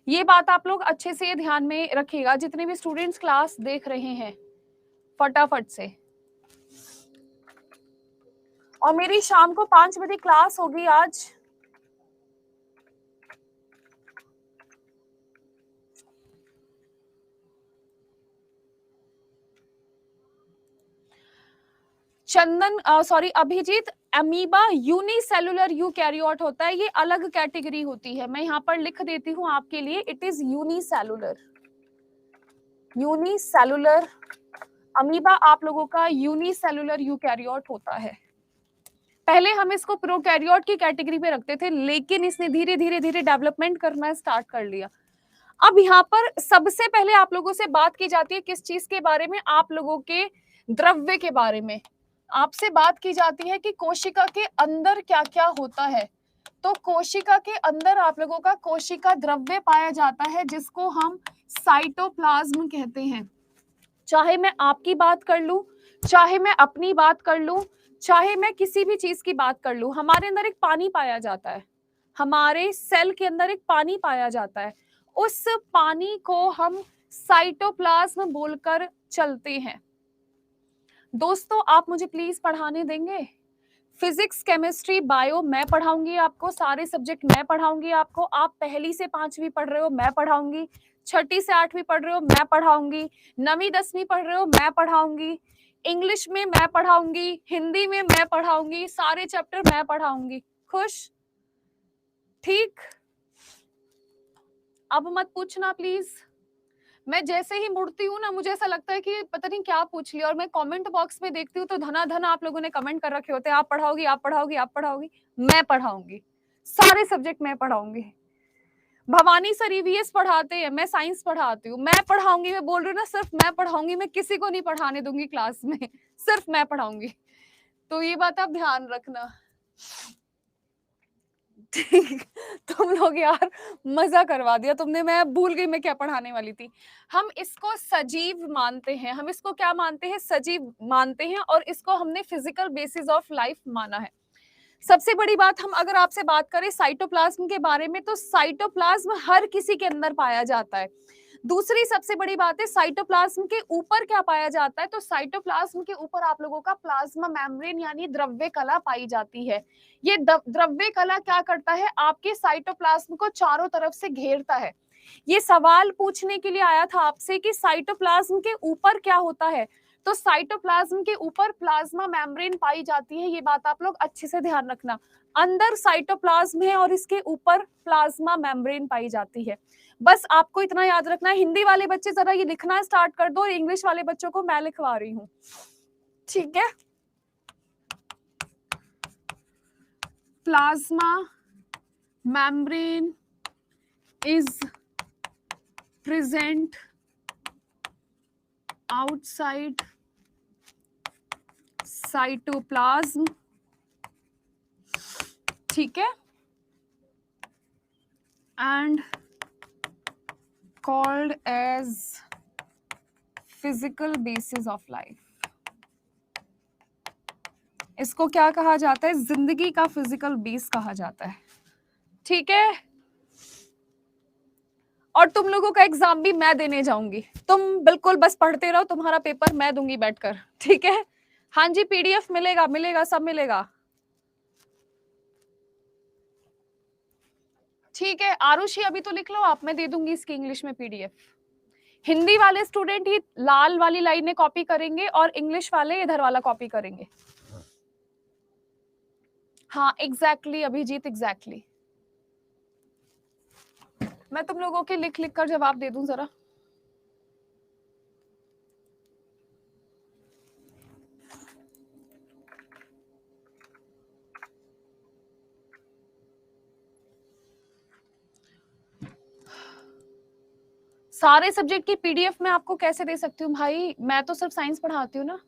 ये बात आप लोग अच्छे से ध्यान में रखिएगा, जितने भी स्टूडेंट्स क्लास देख रहे हैं फटाफट से। और मेरी शाम को 5 बजे क्लास होगी आज। Chandan sorry Abhijeet, amoeba unicellular eukaryote होता है, ये अलग कैटेगरी होती है। मैं यहाँ पर लिख देती हूँ आपके लिए, it is unicellular. Unicellular amoeba आप लोगों का यूनिसेलुलर यूकैरियोट होता है। पहले हम इसको प्रोकैरियोट की कैटेगरी पे रखते थे, लेकिन इसने धीरे धीरे धीरे डेवलपमेंट करना स्टार्ट कर लिया। अब यहाँ पर सबसे पहले आप लोगों से बात की जाती है किस चीज के बारे में, आप लोगों के द्रव्य के बारे में। आपसे बात की जाती है कि कोशिका के अंदर क्या क्या होता है। तो कोशिका के अंदर आप लोगों का कोशिका द्रव्य पाया जाता है, जिसको हम साइटोप्लाज्म कहते हैं। चाहे मैं आपकी बात कर लूं, चाहे मैं अपनी बात कर लूं, चाहे मैं किसी भी चीज की बात कर लूं, हमारे अंदर एक पानी पाया जाता है, हमारे सेल के अंदर एक पानी पाया जाता है। उस पानी को हम साइटोप्लाज्म बोलकर चलते हैं। दोस्तों आप मुझे प्लीज पढ़ाने देंगे? फिजिक्स, केमिस्ट्री, बायो मैं पढ़ाऊंगी आपको, सारे सब्जेक्ट मैं पढ़ाऊंगी आपको। आप पहली से 5वीं पढ़ रहे हो, मैं पढ़ाऊंगी। 6ठी से 8वीं पढ़ रहे हो, मैं पढ़ाऊंगी। 9वीं 10वीं पढ़ रहे हो, मैं पढ़ाऊंगी। इंग्लिश में मैं पढ़ाऊंगी, हिंदी में मैं पढ़ाऊंगी, सारे चैप्टर मैं पढ़ाऊंगी। खुश? ठीक, अब मत पूछना प्लीज। मैं जैसे ही मुड़ती हूँ ना, मुझे ऐसा लगता है कि पता नहीं क्या पूछ लिया, और मैं कमेंट बॉक्स में देखती हूँ तो धनाधन आप लोगों ने कमेंट कर रखे होते हैं, आप पढ़ाओगी, आप पढ़ाओगी, आप पढ़ाओगी। मैं पढ़ाऊंगी, सारे सब्जेक्ट मैं पढ़ाऊंगी। भवानी सर ईवीएस पढ़ाते हैं, मैं साइंस पढ़ाती हूँ, मैं पढ़ाऊंगी। मैं बोल रही हूँ ना, सिर्फ मैं पढ़ाऊंगी, मैं किसी को नहीं पढ़ाने दूंगी क्लास में, सिर्फ मैं पढ़ाऊंगी। तो ये बात आप ध्यान रखना, ठीक। तुम लोग यार मजा करवा दिया तुमने, मैं भूल गई मैं क्या पढ़ाने वाली थी। हम इसको सजीव मानते हैं, हम इसको क्या मानते हैं, सजीव मानते हैं, और इसको हमने फिजिकल बेसिस ऑफ लाइफ माना है। सबसे बड़ी बात, हम अगर आपसे बात करें साइटोप्लाज्म के बारे में, तो साइटोप्लाज्म हर किसी के अंदर पाया जाता है। दूसरी सबसे बड़ी बात है, साइटोप्लाज्म के ऊपर क्या पाया जाता है, तो साइटोप्लाज्म के ऊपर आप लोगों का प्लाज्मा मेम्ब्रेन यानी द्रव्य कला पाई जाती है। ये द्रव्य कला क्या करता है, आपके साइटोप्लाज्म को चारों तरफ से घेरता है। ये सवाल पूछने के लिए आया था आपसे कि साइटोप्लाज्म के ऊपर क्या होता है, तो साइटोप्लाज्म के ऊपर प्लाज्मा मेम्ब्रेन पाई जाती है। ये बात आप लोग अच्छे से ध्यान रखना, अंदर साइटोप्लाज्म है और इसके ऊपर प्लाज्मा मेम्ब्रेन पाई जाती है। बस आपको इतना याद रखना है। हिंदी वाले बच्चे जरा ये लिखना स्टार्ट कर दो, और इंग्लिश वाले बच्चों को मैं लिखवा रही हूँ, ठीक है। Plasma membrane is present outside cytoplasm, ठीक है, and called as physical basis of life। इसको क्या कहा जाता है, जिंदगी का फिजिकल बेस कहा जाता है, ठीक है। और तुम लोगों का एग्जाम भी मैं देने जाऊंगी, तुम बिल्कुल बस पढ़ते रहो, तुम्हारा पेपर मैं दूंगी बैठकर, ठीक है। हाँ जी, पीडीएफ मिलेगा, मिलेगा, सब मिलेगा, ठीक है। आरुषि अभी तो लिख लो आप, मैं दे दूंगी इसकी इंग्लिश में पीडीएफ। हिंदी वाले स्टूडेंट ही लाल वाली लाइनें कॉपी करेंगे और इंग्लिश वाले इधर वाला कॉपी करेंगे। हाँ एग्जैक्टली अभिजीत, एग्जैक्टली। मैं तुम लोगों के लिख लिख कर जवाब दे दूं जरा। सारे सब्जेक्ट की पीडीएफ मैं आपको कैसे दे सकती हूँ भाई, मैं तो सिर्फ साइंस पढ़ाती हूँ ना।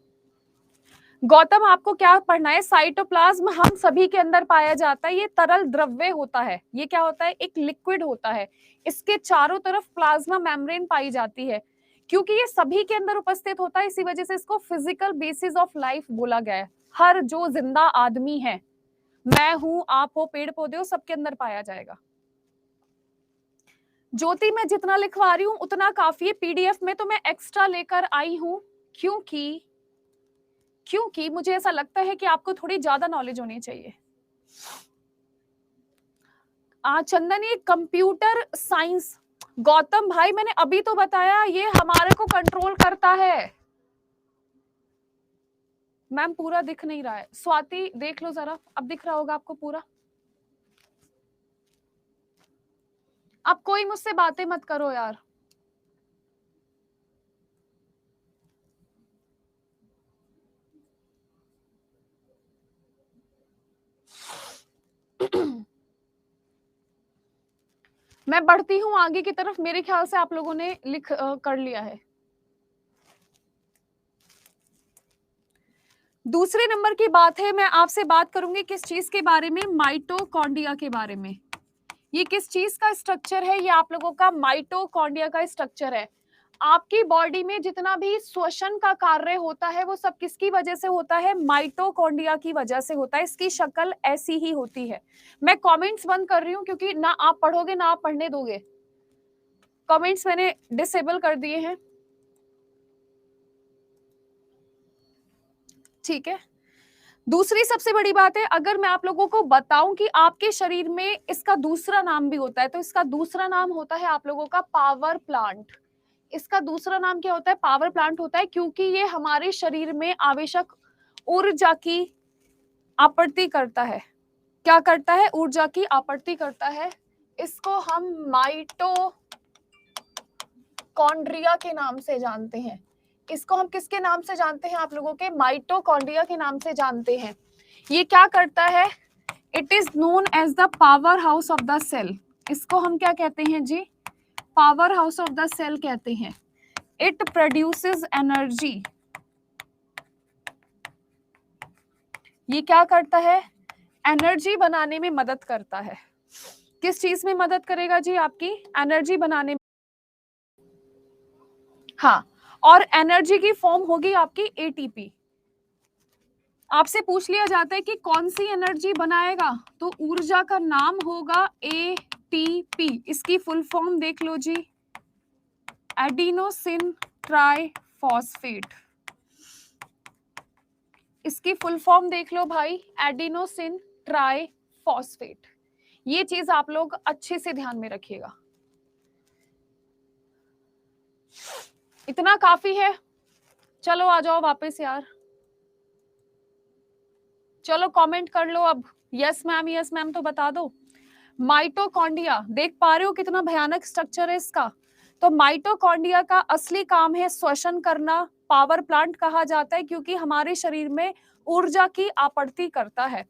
गौतम आपको क्या पढ़ना है, साइटोप्लाज्म हम सभी के अंदर पाया जाता है, ये तरल द्रव्य होता है, ये क्या होता है, एक लिक्विड होता है, इसके चारों तरफ प्लाज्मा मेम्ब्रेन पाई जाती है। क्योंकि ये सभी के अंदर उपस्थित होता है, इसी वजह से इसको फिजिकल बेसिस ऑफ लाइफ बोला गया है। हर जो जिंदा आदमी है, मैं हूं, आप हो, पेड़ पौधे हो, सबके अंदर पाया जाएगा। ज्योति मैं जितना लिखवा रही हूँ उतना काफी है, पीडीएफ में तो मैं एक्स्ट्रा लेकर आई हूं, क्योंकि मुझे ऐसा लगता है कि आपको थोड़ी ज्यादा नॉलेज होनी चाहिए। चंदन, ये कंप्यूटर साइंस, गौतम भाई मैंने अभी तो बताया, ये हमारे को कंट्रोल करता है। मैम पूरा दिख नहीं रहा है, स्वाति देख लो जरा, अब दिख रहा होगा आपको पूरा। अब कोई मुझसे बातें मत करो यार। मैं बढ़ती हूँ आगे की तरफ, मेरे ख्याल से आप लोगों ने लिख कर लिया है। दूसरे नंबर की बात है, मैं आपसे बात करूंगी किस चीज के बारे में, माइटोकॉन्ड्रिया के बारे में। ये किस चीज का स्ट्रक्चर है, ये आप लोगों का माइटोकॉन्ड्रिया का स्ट्रक्चर है। आपकी बॉडी में जितना भी श्वसन का कार्य होता है वो सब किसकी वजह से होता है, माइटोकॉन्ड्रिया की वजह से होता है। इसकी शक्ल ऐसी ही होती है। मैं कमेंट्स बंद कर रही हूँ क्योंकि ना आप पढ़ोगे ना आप पढ़ने दोगे। कमेंट्स मैंने डिसेबल कर दिए हैं, ठीक है। दूसरी सबसे बड़ी बात है, अगर मैं आप लोगों को बताऊं कि आपके शरीर में इसका दूसरा नाम भी होता है, तो इसका दूसरा नाम होता है आप लोगों का पावर प्लांट। इसका दूसरा नाम क्या होता है, पावर प्लांट होता है, क्योंकि ये हमारे शरीर में आवश्यक ऊर्जा की आपूर्ति करता है। क्या करता है, ऊर्जा की आपूर्ति करता है। इसको हम माइटोकॉन्ड्रिया के नाम से जानते हैं। इसको हम किसके नाम से जानते हैं आप लोगों के? माइटोकॉन्ड्रिया के नाम से जानते हैं। ये क्या करता है? It is known as the power house of the cell. इसको हम क्या कहते हैं जी? Power house of the cell कहते हैं। It produces energy. ये क्या करता है? एनर्जी बनाने में मदद करता है। किस चीज में मदद करेगा जी? आपकी एनर्जी बनाने में। हाँ, और एनर्जी की फॉर्म होगी आपकी एटीपी। आपसे पूछ लिया जाता है कि कौन सी एनर्जी बनाएगा, तो ऊर्जा का नाम होगा एटीपी। इसकी फुल फॉर्म देख लो जी, एडिनोसिन ट्राइफॉस्फेट। इसकी फुल फॉर्म देख लो भाई, एडिनोसिन ट्राइफॉस्फेट। ये चीज आप लोग अच्छे से ध्यान में रखिएगा। इतना काफी है। चलो आ जाओ वापस यार, चलो कमेंट कर लो अब। यस मैम तो बता दो। माइटोकॉन्ड्रिया देख पा रहे हो कितना भयानक स्ट्रक्चर है इसका? तो माइटोकॉन्ड्रिया का असली काम है श्वसन करना। पावर प्लांट कहा जाता है क्योंकि हमारे शरीर में ऊर्जा की आपूर्ति करता है।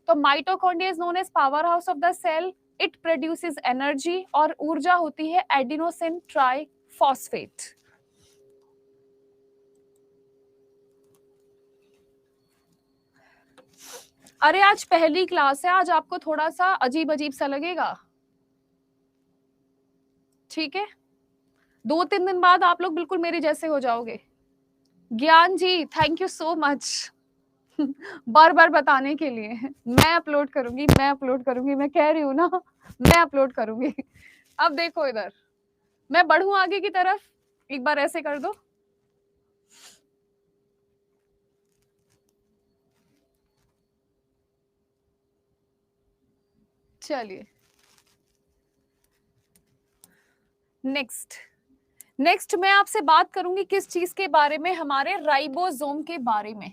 तो mitochondria is known as power house of the cell. It produces energy, और ऊर्जा होती है एडिनोसिन ट्राइफॉस्फेट। अरे आज पहली क्लास है, आज आपको थोड़ा सा अजीब अजीब सा लगेगा, ठीक है? 2-3 दिन बाद आप लोग बिल्कुल मेरे जैसे हो जाओगे। ज्ञान जी थैंक यू सो मच बार बार बताने के लिए। मैं अपलोड करूंगी, मैं कह रही हूँ ना, मैं अपलोड करूंगी। अब देखो इधर, मैं बढ़ूं आगे की तरफ, एक बार ऐसे कर दो। चलिए नेक्स्ट मैं आपसे बात करूंगी किस चीज के बारे में? हमारे राइबोसोम के बारे में।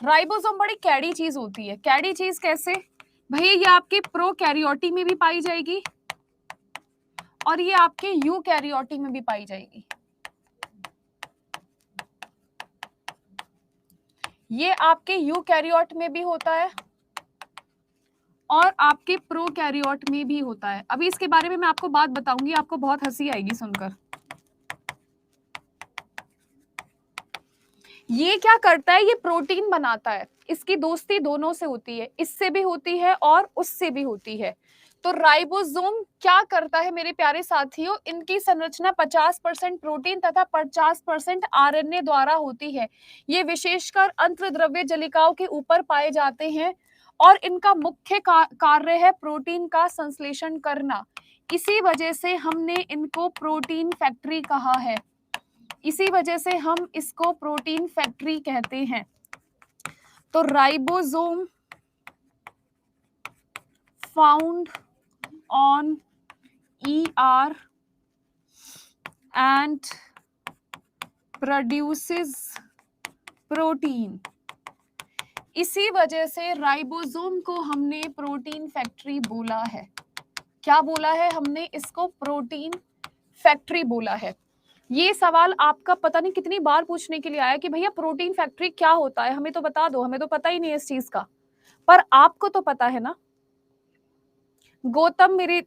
राइबोसोम बड़ी कैडी चीज होती है। कैडी चीज कैसे भैया? ये आपके प्रोकैरियोटी में भी पाई जाएगी और ये आपके यूकैरियोटी में भी पाई जाएगी। ये आपके यूकैरियोट में भी होता है और आपके प्रोकैरियोट में भी होता है। अभी इसके बारे में मैं आपको बात बताऊंगी, आपको बहुत हंसी आएगी सुनकर। ये क्या करता है? ये प्रोटीन बनाता है। इसकी दोस्ती दोनों से होती है, इससे भी होती है और उससे भी होती है। तो राइबोसोम क्या करता है मेरे प्यारे साथियों? इनकी संरचना 50% प्रोटीन तथा 50% आरएनए द्वारा होती है। ये विशेषकर अंतर्द्रव्य जलिकाओं के ऊपर पाए जाते हैं और इनका मुख्य कार्य है प्रोटीन का संश्लेषण करना। इसी वजह से हमने इनको प्रोटीन फैक्ट्री कहा है। इसी वजह से हम इसको प्रोटीन फैक्ट्री कहते हैं। तो ribosome found on ER and produces protein. इसी वजह से राइबोसोम को हमने प्रोटीन फैक्ट्री बोला है। क्या बोला है हमने? इसको प्रोटीन फैक्ट्री बोला है। ये सवाल आपका पता नहीं कितनी बार पूछने के लिए आया कि भैया प्रोटीन फैक्ट्री क्या होता है, हमें तो बता दो, हमें तो पता ही नहीं है इस चीज का। पर आपको तो पता है ना। गौतम मेरे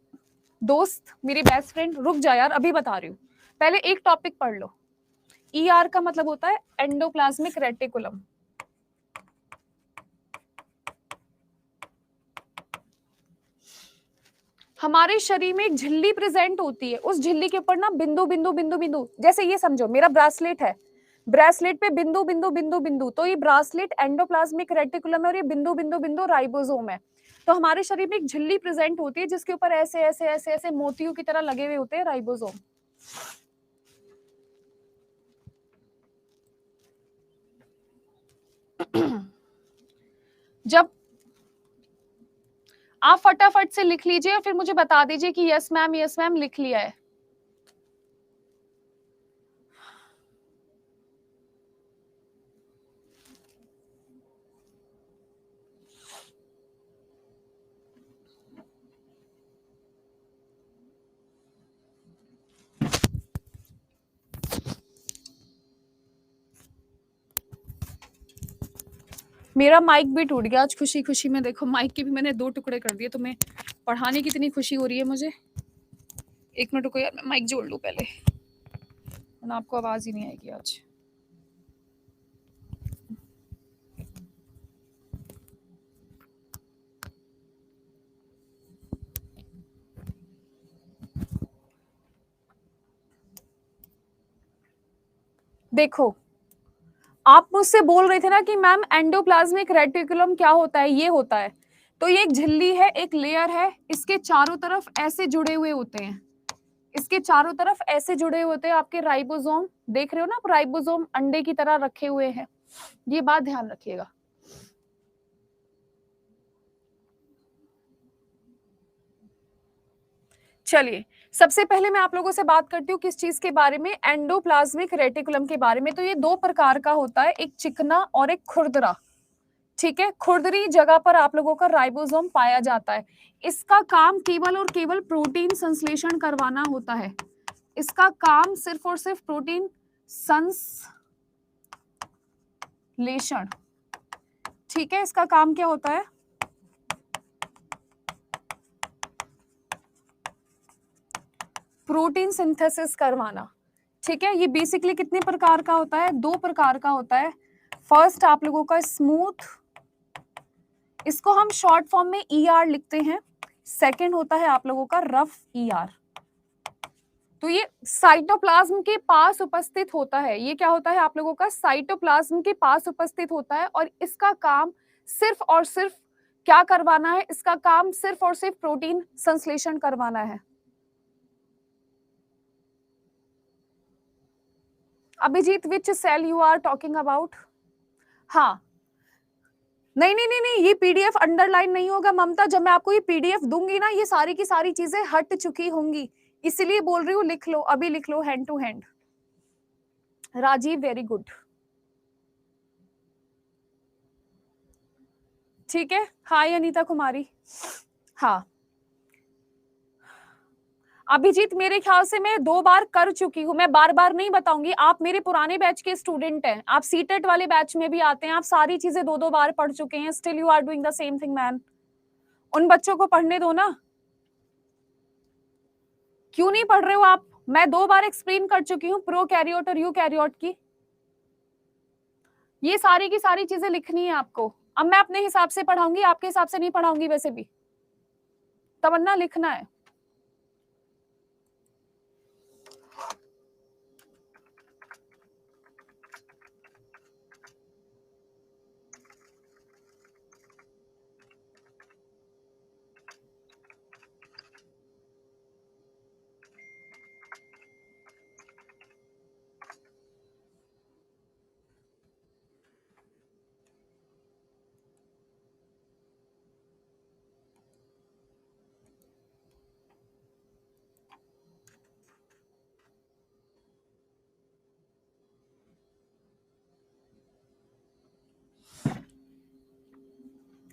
दोस्त, मेरी बेस्ट फ्रेंड, रुक जा यार, अभी बता रही हूँ, पहले एक टॉपिक पढ़ लो। ER का मतलब होता है एंडोप्लाज्मिक रेटिकुलम। हमारे शरीर में एक झिल्ली प्रेजेंट होती है, उस झिल्ली के ऊपर ना बिंदु बिंदु बिंदु बिंदु, जैसे ये समझो मेरा ब्रेसलेट है, ब्रेसलेट पे बिंदु बिंदु बिंदु बिंदु, तो ये ब्रेसलेट एंडोप्लाज्मिक रेटिकुलम है और ये बिंदु बिंदु बिंदु राइबोसोम है। तो हमारे शरीर में एक झिल्ली प्रेजेंट होती है जिसके ऊपर ऐसे ऐसे ऐसे ऐसे मोतियों की तरह लगे हुए होते हैं राइबोसोम। जब आप फटाफट से लिख लीजिए और फिर मुझे बता दीजिए कि यस मैम लिख लिया है। मेरा माइक भी टूट गया आज खुशी खुशी में। देखो माइक के भी मैंने 2 टुकड़े कर दिए। तुम्हें पढ़ाने की इतनी खुशी हो रही है मुझे। 1 मिनट रुको यार, मैं माइक जोड़ लूं पहले, वरना आपको आवाज ही नहीं आएगी आज। देखो आप मुझसे बोल रहे थे ना कि मैम एंडोप्लाज्मिक रेटिकुलम क्या होता है, ये होता है। तो ये एक झिल्ली है, एक लेयर है, इसके चारों तरफ ऐसे जुड़े हुए होते हैं, इसके चारों तरफ ऐसे जुड़े हुए होते हैं आपके राइबोसोम। देख रहे हो ना आप, राइबोसोम अंडे की तरह रखे हुए हैं, ये बात ध्यान रखिएगा। चलिए सबसे पहले मैं आप लोगों से बात करती हूँ किस चीज के बारे में, एंडोप्लाज्मिक रेटिकुलम के बारे में। तो ये 2 प्रकार का होता है, एक चिकना और एक खुरदरा। ठीक है, खुरदरी जगह पर आप लोगों का राइबोसोम पाया जाता है। इसका काम केवल और केवल प्रोटीन संश्लेषण करवाना होता है। इसका काम सिर्फ और सिर्फ प्रोटीन संश्लेषण। ठीक है, इसका काम क्या होता है? प्रोटीन सिंथेसिस करवाना। ठीक है, ये बेसिकली कितने प्रकार का होता है? 2 प्रकार का होता है। फर्स्ट आप लोगों का स्मूथ, इसको हम शॉर्ट फॉर्म में ER लिखते हैं। सेकंड होता है आप लोगों का रफ ER। तो ये साइटोप्लाज्म के पास उपस्थित होता है। ये क्या होता है आप लोगों का? साइटोप्लाज्म के पास उपस्थित होता है और इसका काम सिर्फ और सिर्फ क्या करवाना है? इसका काम सिर्फ और सिर्फ प्रोटीन संश्लेषण करवाना है। Abhijeet, which cell you are talking about? हाँ, नहीं नहीं नहीं नहीं, ये PDF अंडरलाइन नहीं होगा ममता। जब मैं आपको ये PDF दूंगी ना, ये सारी की सारी चीजें हट चुकी होंगी, इसलिए बोल रही हूँ लिख लो, अभी लिख लो hand to hand. Rajeev very good. ठीक है, हाय अनीता कुमारी। हाँ अभिजीत, मेरे ख्याल से मैं 2 बार कर चुकी हूँ, मैं बार बार नहीं बताऊंगी। आप मेरे पुराने बैच के स्टूडेंट हैं, आप सीटेट वाले बैच में भी आते हैं, आप सारी चीजें 2-2 बार पढ़ चुके हैं। Still you are doing the same thing man. उन बच्चों को पढ़ने दो ना। क्यों नहीं पढ़ रहे हो आप? मैं 2 बार एक्सप्लेन कर चुकी हूँ प्रो कैरियोट और यू कैरियोट की। ये सारी की सारी चीजें लिखनी है आपको। अब मैं अपने हिसाब से पढ़ाऊंगी, आपके हिसाब से नहीं पढ़ाऊंगी। वैसे भी तमन्ना लिखना है।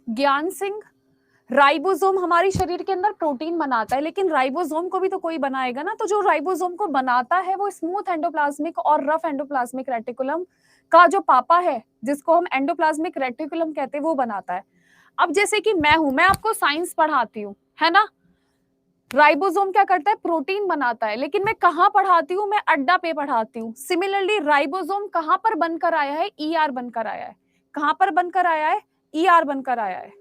ज्ञान सिंह, राइबोसोम हमारे शरीर के अंदर प्रोटीन बनाता है, लेकिन राइबोसोम को भी तो कोई बनाएगा ना। तो जो राइबोसोम को बनाता है वो स्मूथ एंडोप्लाज्मिक और रफ एंडोप्लाज्मिक रेटिकुलम का जो पापा है, जिसको हम एंडोप्लाज्मिक रेटिकुलम कहते हैं, वो बनाता है। अब जैसे कि मैं हूं, मैं आपको साइंस पढ़ाती हूँ, है ना। राइबोसोम क्या करता है? प्रोटीन बनाता है। लेकिन मैं कहाँ पढ़ाती हूँ? मैं अड्डा पे पढ़ाती हूँ। सिमिलरली राइबोसोम कहाँ पर बनकर आया है? ER बनकर आया है। कहाँ पर बनकर आया है? ER बनकर आया है।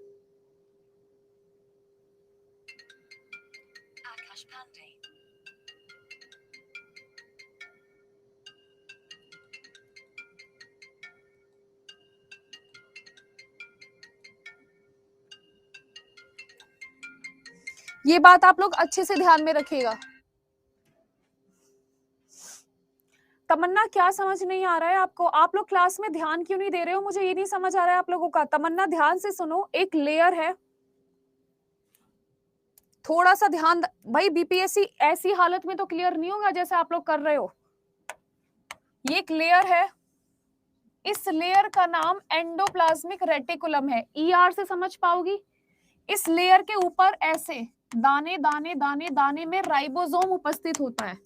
ये बात आप लोग अच्छे से ध्यान में रखिएगा। तमन्ना, क्या समझ नहीं आ रहा है आपको? आप लोग क्लास में ध्यान क्यों नहीं दे रहे हो? मुझे ये नहीं समझ आ रहा है आप लोगों का। तमन्ना ध्यान से सुनो, एक लेयर है, थोड़ा सा ध्यान। भाई BPSC ऐसी हालत में तो क्लियर नहीं होगा जैसे आप लोग कर रहे हो। ये एक लेयर है, इस लेयर का नाम एंडोप्लाज्मिक रेटिकुलम है। ER से समझ पाओगी? इस लेयर के ऊपर ऐसे दाने दाने दाने दाने में राइबोसोम उपस्थित होता है।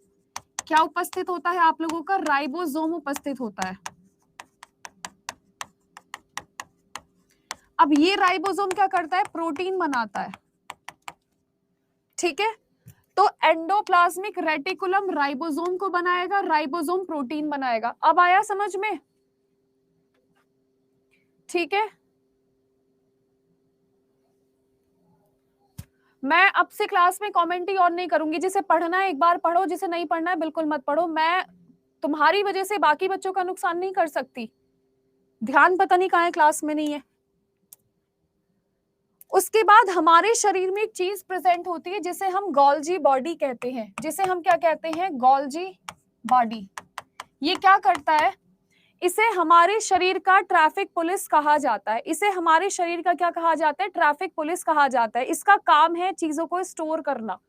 क्या उपस्थित होता है आप लोगों का? राइबोसोम उपस्थित होता है। अब ये राइबोसोम क्या करता है, प्रोटीन बनाता है, ठीक है। तो एंडोप्लाज्मिक रेटिकुलम राइबोसोम को बनाएगा, राइबोसोम प्रोटीन बनाएगा। अब आया समझ में, ठीक है। मैं अब से क्लास में कमेंट ही ऑन नहीं करूंगी, जिसे पढ़ना है एक बार पढ़ो, जिसे नहीं पढ़ना है बिल्कुल मत पढ़ो। मैं तुम्हारी वजह से बाकी बच्चों का नुकसान नहीं कर सकती, ध्यान पता नहीं कहाँ है, क्लास में नहीं है। उसके बाद हमारे शरीर में एक चीज प्रेजेंट होती है जिसे हम गोल्जी बॉडी कहते हैं, जिसे हम क्या कहते हैं, गोल्जी बॉडी। ये क्या करता है, इसे हमारे शरीर का ट्रैफिक पुलिस कहा जाता है। इसे हमारे शरीर का क्या कहा जाता है, ट्रैफिक पुलिस कहा जाता है। इसका काम है चीजों को स्टोर करना।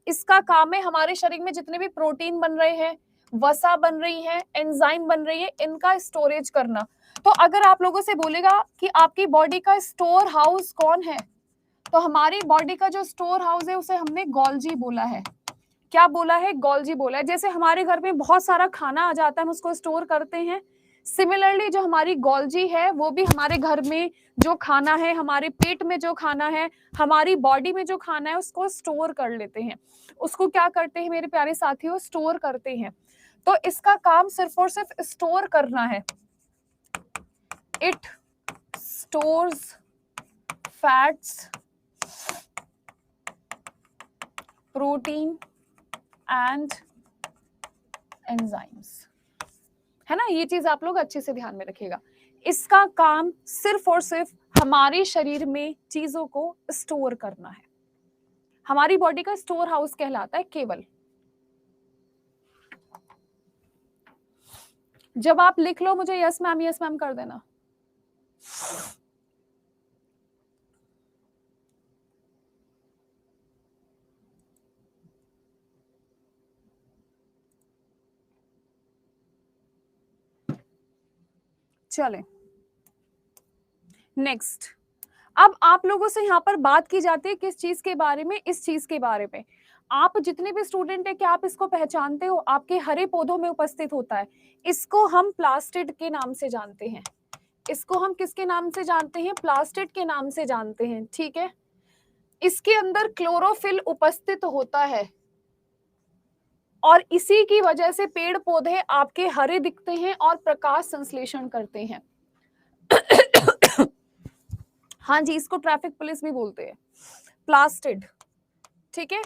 इसका काम है हमारे शरीर में जितने भी प्रोटीन बन रहे हैं, वसा बन रही है, एंजाइम बन रही है, इनका स्टोरेज करना। तो अगर आप लोगों से बोलेगा कि आपकी बॉडी का स्टोर हाउस कौन है, तो हमारी बॉडी का जो स्टोर हाउस है उसे हमने गोल्जी बोला है। क्या बोला है, गोल्जी बोला है। जैसे हमारे घर में बहुत सारा खाना आ जाता है, हम उसको स्टोर करते हैं, सिमिलरली जो हमारी गोल्जी है वो भी हमारे घर में जो खाना है, हमारे पेट में जो खाना है, हमारी बॉडी में जो खाना है, उसको स्टोर कर लेते हैं। उसको क्या करते हैं मेरे प्यारे साथियों, स्टोर करते हैं। तो इसका काम सिर्फ और सिर्फ स्टोर करना है। It stores fats, protein and enzymes, है ना। ये चीज आप लोग अच्छे से ध्यान में रखिएगा। इसका काम सिर्फ और सिर्फ हमारे शरीर में चीजों को स्टोर करना है। हमारी बॉडी का स्टोर हाउस कहलाता है केवल। जब आप लिख लो मुझे यस मैम कर देना। चले नेक्स्ट। अब आप लोगों से यहाँ पर बात की जाती है किस चीज के बारे में, इस चीज के बारे में। आप जितने भी स्टूडेंट है, क्या आप इसको पहचानते हो, आपके हरे पौधों में उपस्थित होता है। इसको हम प्लास्टिड के नाम से जानते हैं। इसको हम किसके नाम से जानते हैं, प्लास्टिड के नाम से जानते हैं, ठीक है। इसके अंदर क्लोरोफिल उपस्थित होता है और इसी की वजह से पेड़ पौधे आपके हरे दिखते हैं और प्रकाश संश्लेषण करते हैं। हाँ जी, इसको ट्रैफिक पुलिस भी बोलते हैं, प्लास्टिड, ठीक है।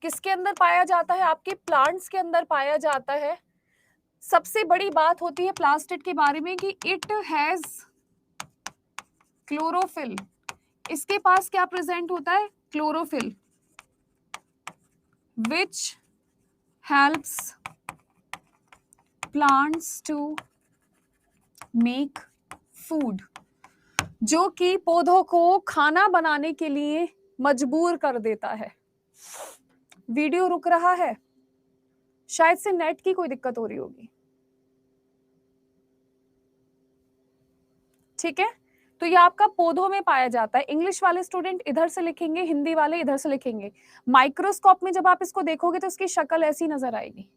किसके अंदर पाया जाता है, आपके प्लांट्स के अंदर पाया जाता है। सबसे बड़ी बात होती है प्लास्टिड के बारे में कि इट हैज क्लोरोफिल। इसके पास क्या प्रेजेंट होता है, chlorophyll, which helps plants to make food, जो कि पौधों को खाना बनाने के लिए मजबूर कर देता है। वीडियो रुक रहा है, शायद से नेट की कोई दिक्कत हो रही होगी, ठीक है। तो ये आपका पौधों में पाया जाता है। इंग्लिश वाले स्टूडेंट इधर से लिखेंगे, हिंदी वाले इधर से लिखेंगे। माइक्रोस्कोप में जब आप इसको देखोगे तो इसकी शक्ल ऐसी नजर आएगी।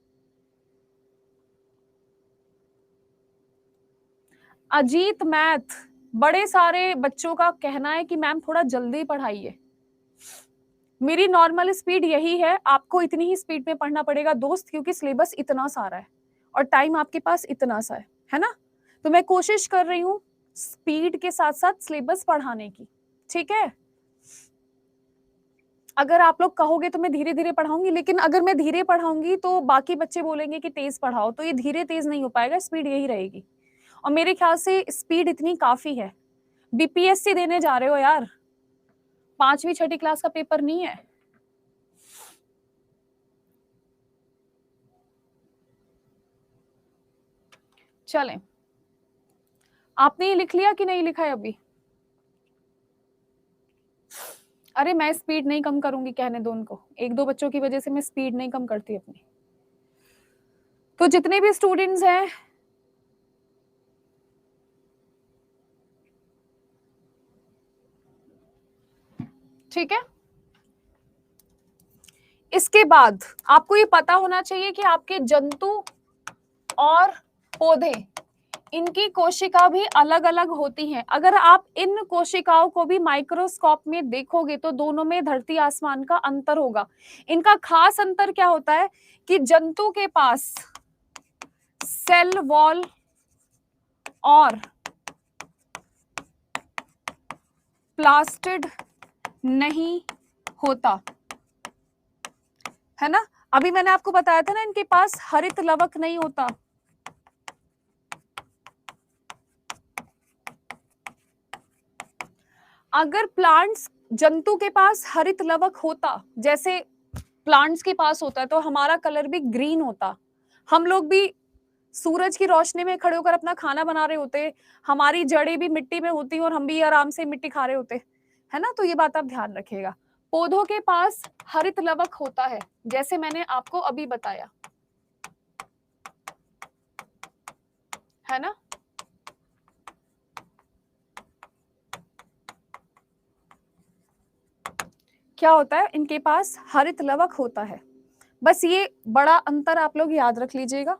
अजीत मैथ, बड़े सारे बच्चों का कहना है कि मैम थोड़ा जल्दी पढ़ाइए। मेरी नॉर्मल स्पीड यही है, आपको इतनी ही स्पीड में पढ़ना पड़ेगा दोस्त, क्योंकि सिलेबस इतना सारा है और टाइम आपके पास इतना सा है ना। तो मैं कोशिश कर रही हूँ स्पीड के साथ साथ सिलेबस पढ़ाने की, ठीक है। अगर आप लोग कहोगे तो मैं धीरे धीरे पढ़ाऊंगी, लेकिन अगर मैं धीरे पढ़ाऊंगी तो बाकी बच्चे बोलेंगे कि तेज पढ़ाओ, तो ये धीरे तेज नहीं हो पाएगा, स्पीड यही रहेगी। और मेरे ख्याल से स्पीड इतनी काफी है। बीपीएससी देने जा रहे हो यार, 5वीं 6ठी क्लास का पेपर नहीं है। चलें, आपने ये लिख लिया कि नहीं लिखा है अभी? अरे मैं स्पीड नहीं कम करूंगी, कहने दो उनको, 1-2 बच्चों की वजह से मैं स्पीड नहीं कम करती अपनी। तो जितने भी स्टूडेंट्स हैं, ठीक है। इसके बाद आपको ये पता होना चाहिए कि आपके जंतु और पौधे, इनकी कोशिका भी अलग अलग होती हैं। अगर आप इन कोशिकाओं को भी माइक्रोस्कोप में देखोगे तो दोनों में धरती आसमान का अंतर होगा। इनका खास अंतर क्या होता है कि जंतु के पास सेल वॉल और प्लास्टिड नहीं होता है ना। अभी मैंने आपको बताया था ना, इनके पास हरित लवक नहीं होता। अगर प्लांट्स, जंतु के पास हरित लवक होता, जैसे प्लांट्स के पास होता है, तो हमारा कलर भी ग्रीन होता। हम लोग भी सूरज की रोशनी में खड़े होकर अपना खाना बना रहे होते, हमारी जड़ें भी मिट्टी में होती और हम भी आराम से मिट्टी खा रहे होते, है ना। तो ये बात आप ध्यान रखिएगा। पौधों के पास हरित लवक होता है, जैसे मैंने आपको अभी बताया, है ना। क्या होता है, इनके पास हरित लवक होता है। बस ये बड़ा अंतर आप लोग याद रख लीजिएगा।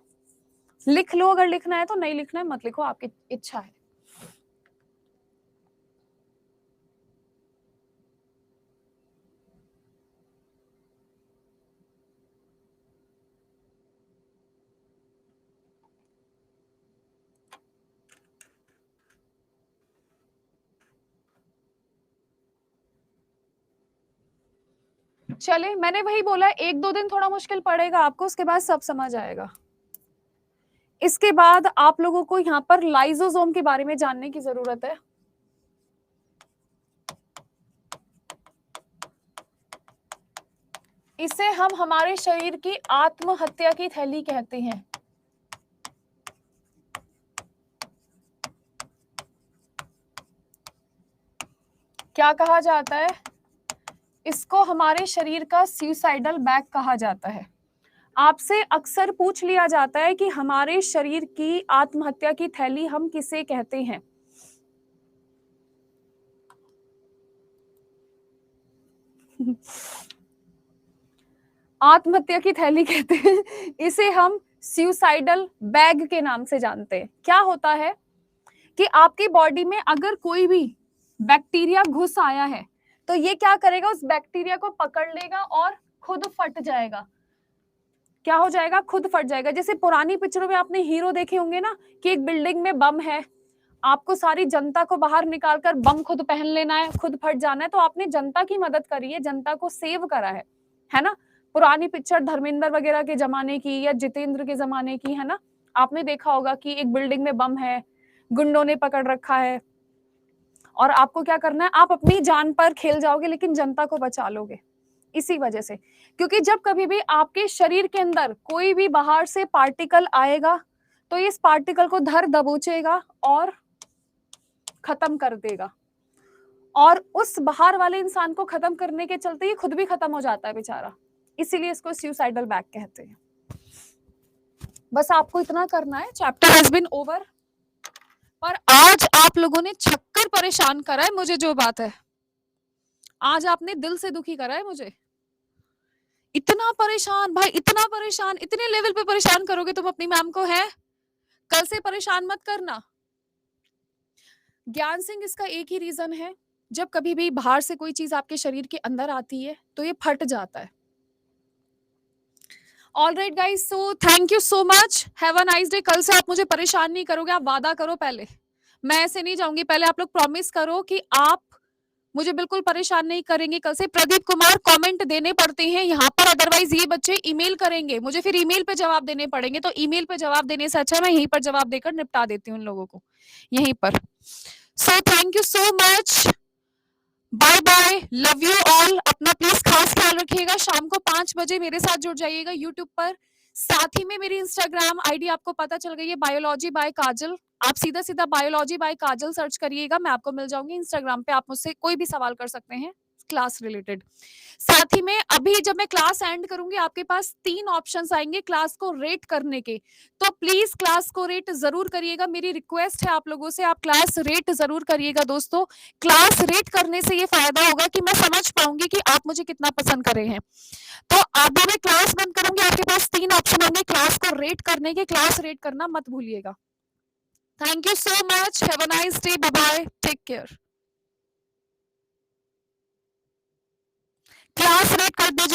लिख लो, अगर लिखना है तो, नहीं लिखना है मत लिखो, आपकी इच्छा है। चले, मैंने वही बोला, 1-2 दिन थोड़ा मुश्किल पड़ेगा आपको, उसके बाद सब समझ आएगा। इसके बाद आप लोगों को यहाँ पर लाइसोसोम के बारे में जानने की जरूरत है। इसे हम हमारे शरीर की आत्महत्या की थैली कहते हैं। क्या कहा जाता है इसको? हमारे शरीर का सुसाइडल बैग कहा जाता है। आपसे अक्सर पूछ लिया जाता है कि हमारे शरीर की आत्महत्या की थैली हम किसे कहते हैं। आत्महत्या की थैली कहते हैं, इसे हम सुसाइडल बैग के नाम से जानते हैं। क्या होता है कि आपकी बॉडी में अगर कोई भी बैक्टीरिया घुस आया है तो ये क्या करेगा, उस बैक्टीरिया को पकड़ लेगा और खुद फट जाएगा। क्या हो जाएगा? खुद फट जाएगा। जैसे पुरानी पिक्चरों में आपने हीरो देखे होंगे ना, कि एक बिल्डिंग में बम है, आपको सारी जनता को बाहर निकालकर बम खुद पहन लेना है, खुद फट जाना है, तो आपने जनता की मदद करी है, जनता को सेव करा है ना। पुरानी पिक्चर धर्मेंद्र वगैरह के जमाने की या जितेंद्र के जमाने की, है ना। आपने देखा होगा कि एक बिल्डिंग में बम है, गुंडों ने पकड़ रखा है, और आपको क्या करना है, आप अपनी जान पर खेल जाओगे लेकिन जनता को बचा लोगे। इसी वजह से, क्योंकि जब कभी भी आपके शरीर के अंदर कोई भी बाहर से पार्टिकल आएगा तो इस पार्टिकल को धर दबोचेगा और खत्म कर देगा, और उस बाहर वाले इंसान को खत्म करने के चलते ये खुद भी खत्म हो जाता है बेचारा। इसीलिए इसको सुसाइडल बैग कहते हैं। बस आपको इतना करना है, चैप्टर हैज बीन ओवर। पर आज आप लोगों ने छक्कर परेशान करा है मुझे, जो बात है, आज आपने दिल से दुखी करा है मुझे। इतना परेशान भाई, इतना परेशान, इतने लेवल पे परेशान करोगे तुम अपनी मैम को, है? कल से परेशान मत करना। ज्ञान सिंह, इसका एक ही रीजन है, जब कभी भी बाहर से कोई चीज आपके शरीर के अंदर आती है तो ये फट जाता है। All right guys, so thank you so much, have a nice day. कल से आप मुझे परेशान नहीं करोगे, आप वादा करो पहले, मैं ऐसे नहीं जाऊंगी। पहले आप लोग प्रॉमिस करो कि आप मुझे बिल्कुल परेशान नहीं करेंगे कल से। प्रदीप कुमार, कमेंट देने पड़ते हैं यहाँ पर, अदरवाइज ये बच्चे ईमेल करेंगे मुझे, फिर ईमेल पे जवाब देने पड़ेंगे। तो ईमेल पे जवाब देने से अच्छा मैं यहीं पर जवाब देकर निपटा देती हूँ उन लोगों को यहीं पर। So thank you so much, bye bye, love you all. अपना प्लीज खास ख्याल रखिएगा। शाम को 5 बजे मेरे साथ जुड़ जाइएगा यूट्यूब पर। साथ ही में मेरी इंस्टाग्राम आईडी आपको पता चल गई है, बायोलॉजी बाय काजल। आप सीधा सीधा बायोलॉजी बाय काजल सर्च करिएगा, मैं आपको मिल जाऊंगी इंस्टाग्राम पे। आप मुझसे कोई भी सवाल कर सकते हैं क्लास रिलेटेड। साथ ही में अभी जब मैं क्लास एंड करूंगी, आपके पास 3 ऑप्शंस आएंगे क्लास को रेट करने के, तो प्लीज क्लास को रेट जरूर करिएगा। मेरी रिक्वेस्ट है आप लोगों से, आप क्लास रेट जरूर करिएगा दोस्तों। क्लास रेट करने से ये फायदा होगा कि मैं समझ पाऊंगी कि आप मुझे कितना पसंद कर रहे हैं। तो अभी मैं क्लास बंद करूंगी, आपके पास 3 ऑप्शन होंगे क्लास को रेट करने के, क्लास रेट करना मत भूलिएगा। Thank you so much, have a nice day, bye bye, take care. Class rate कर दीजिए।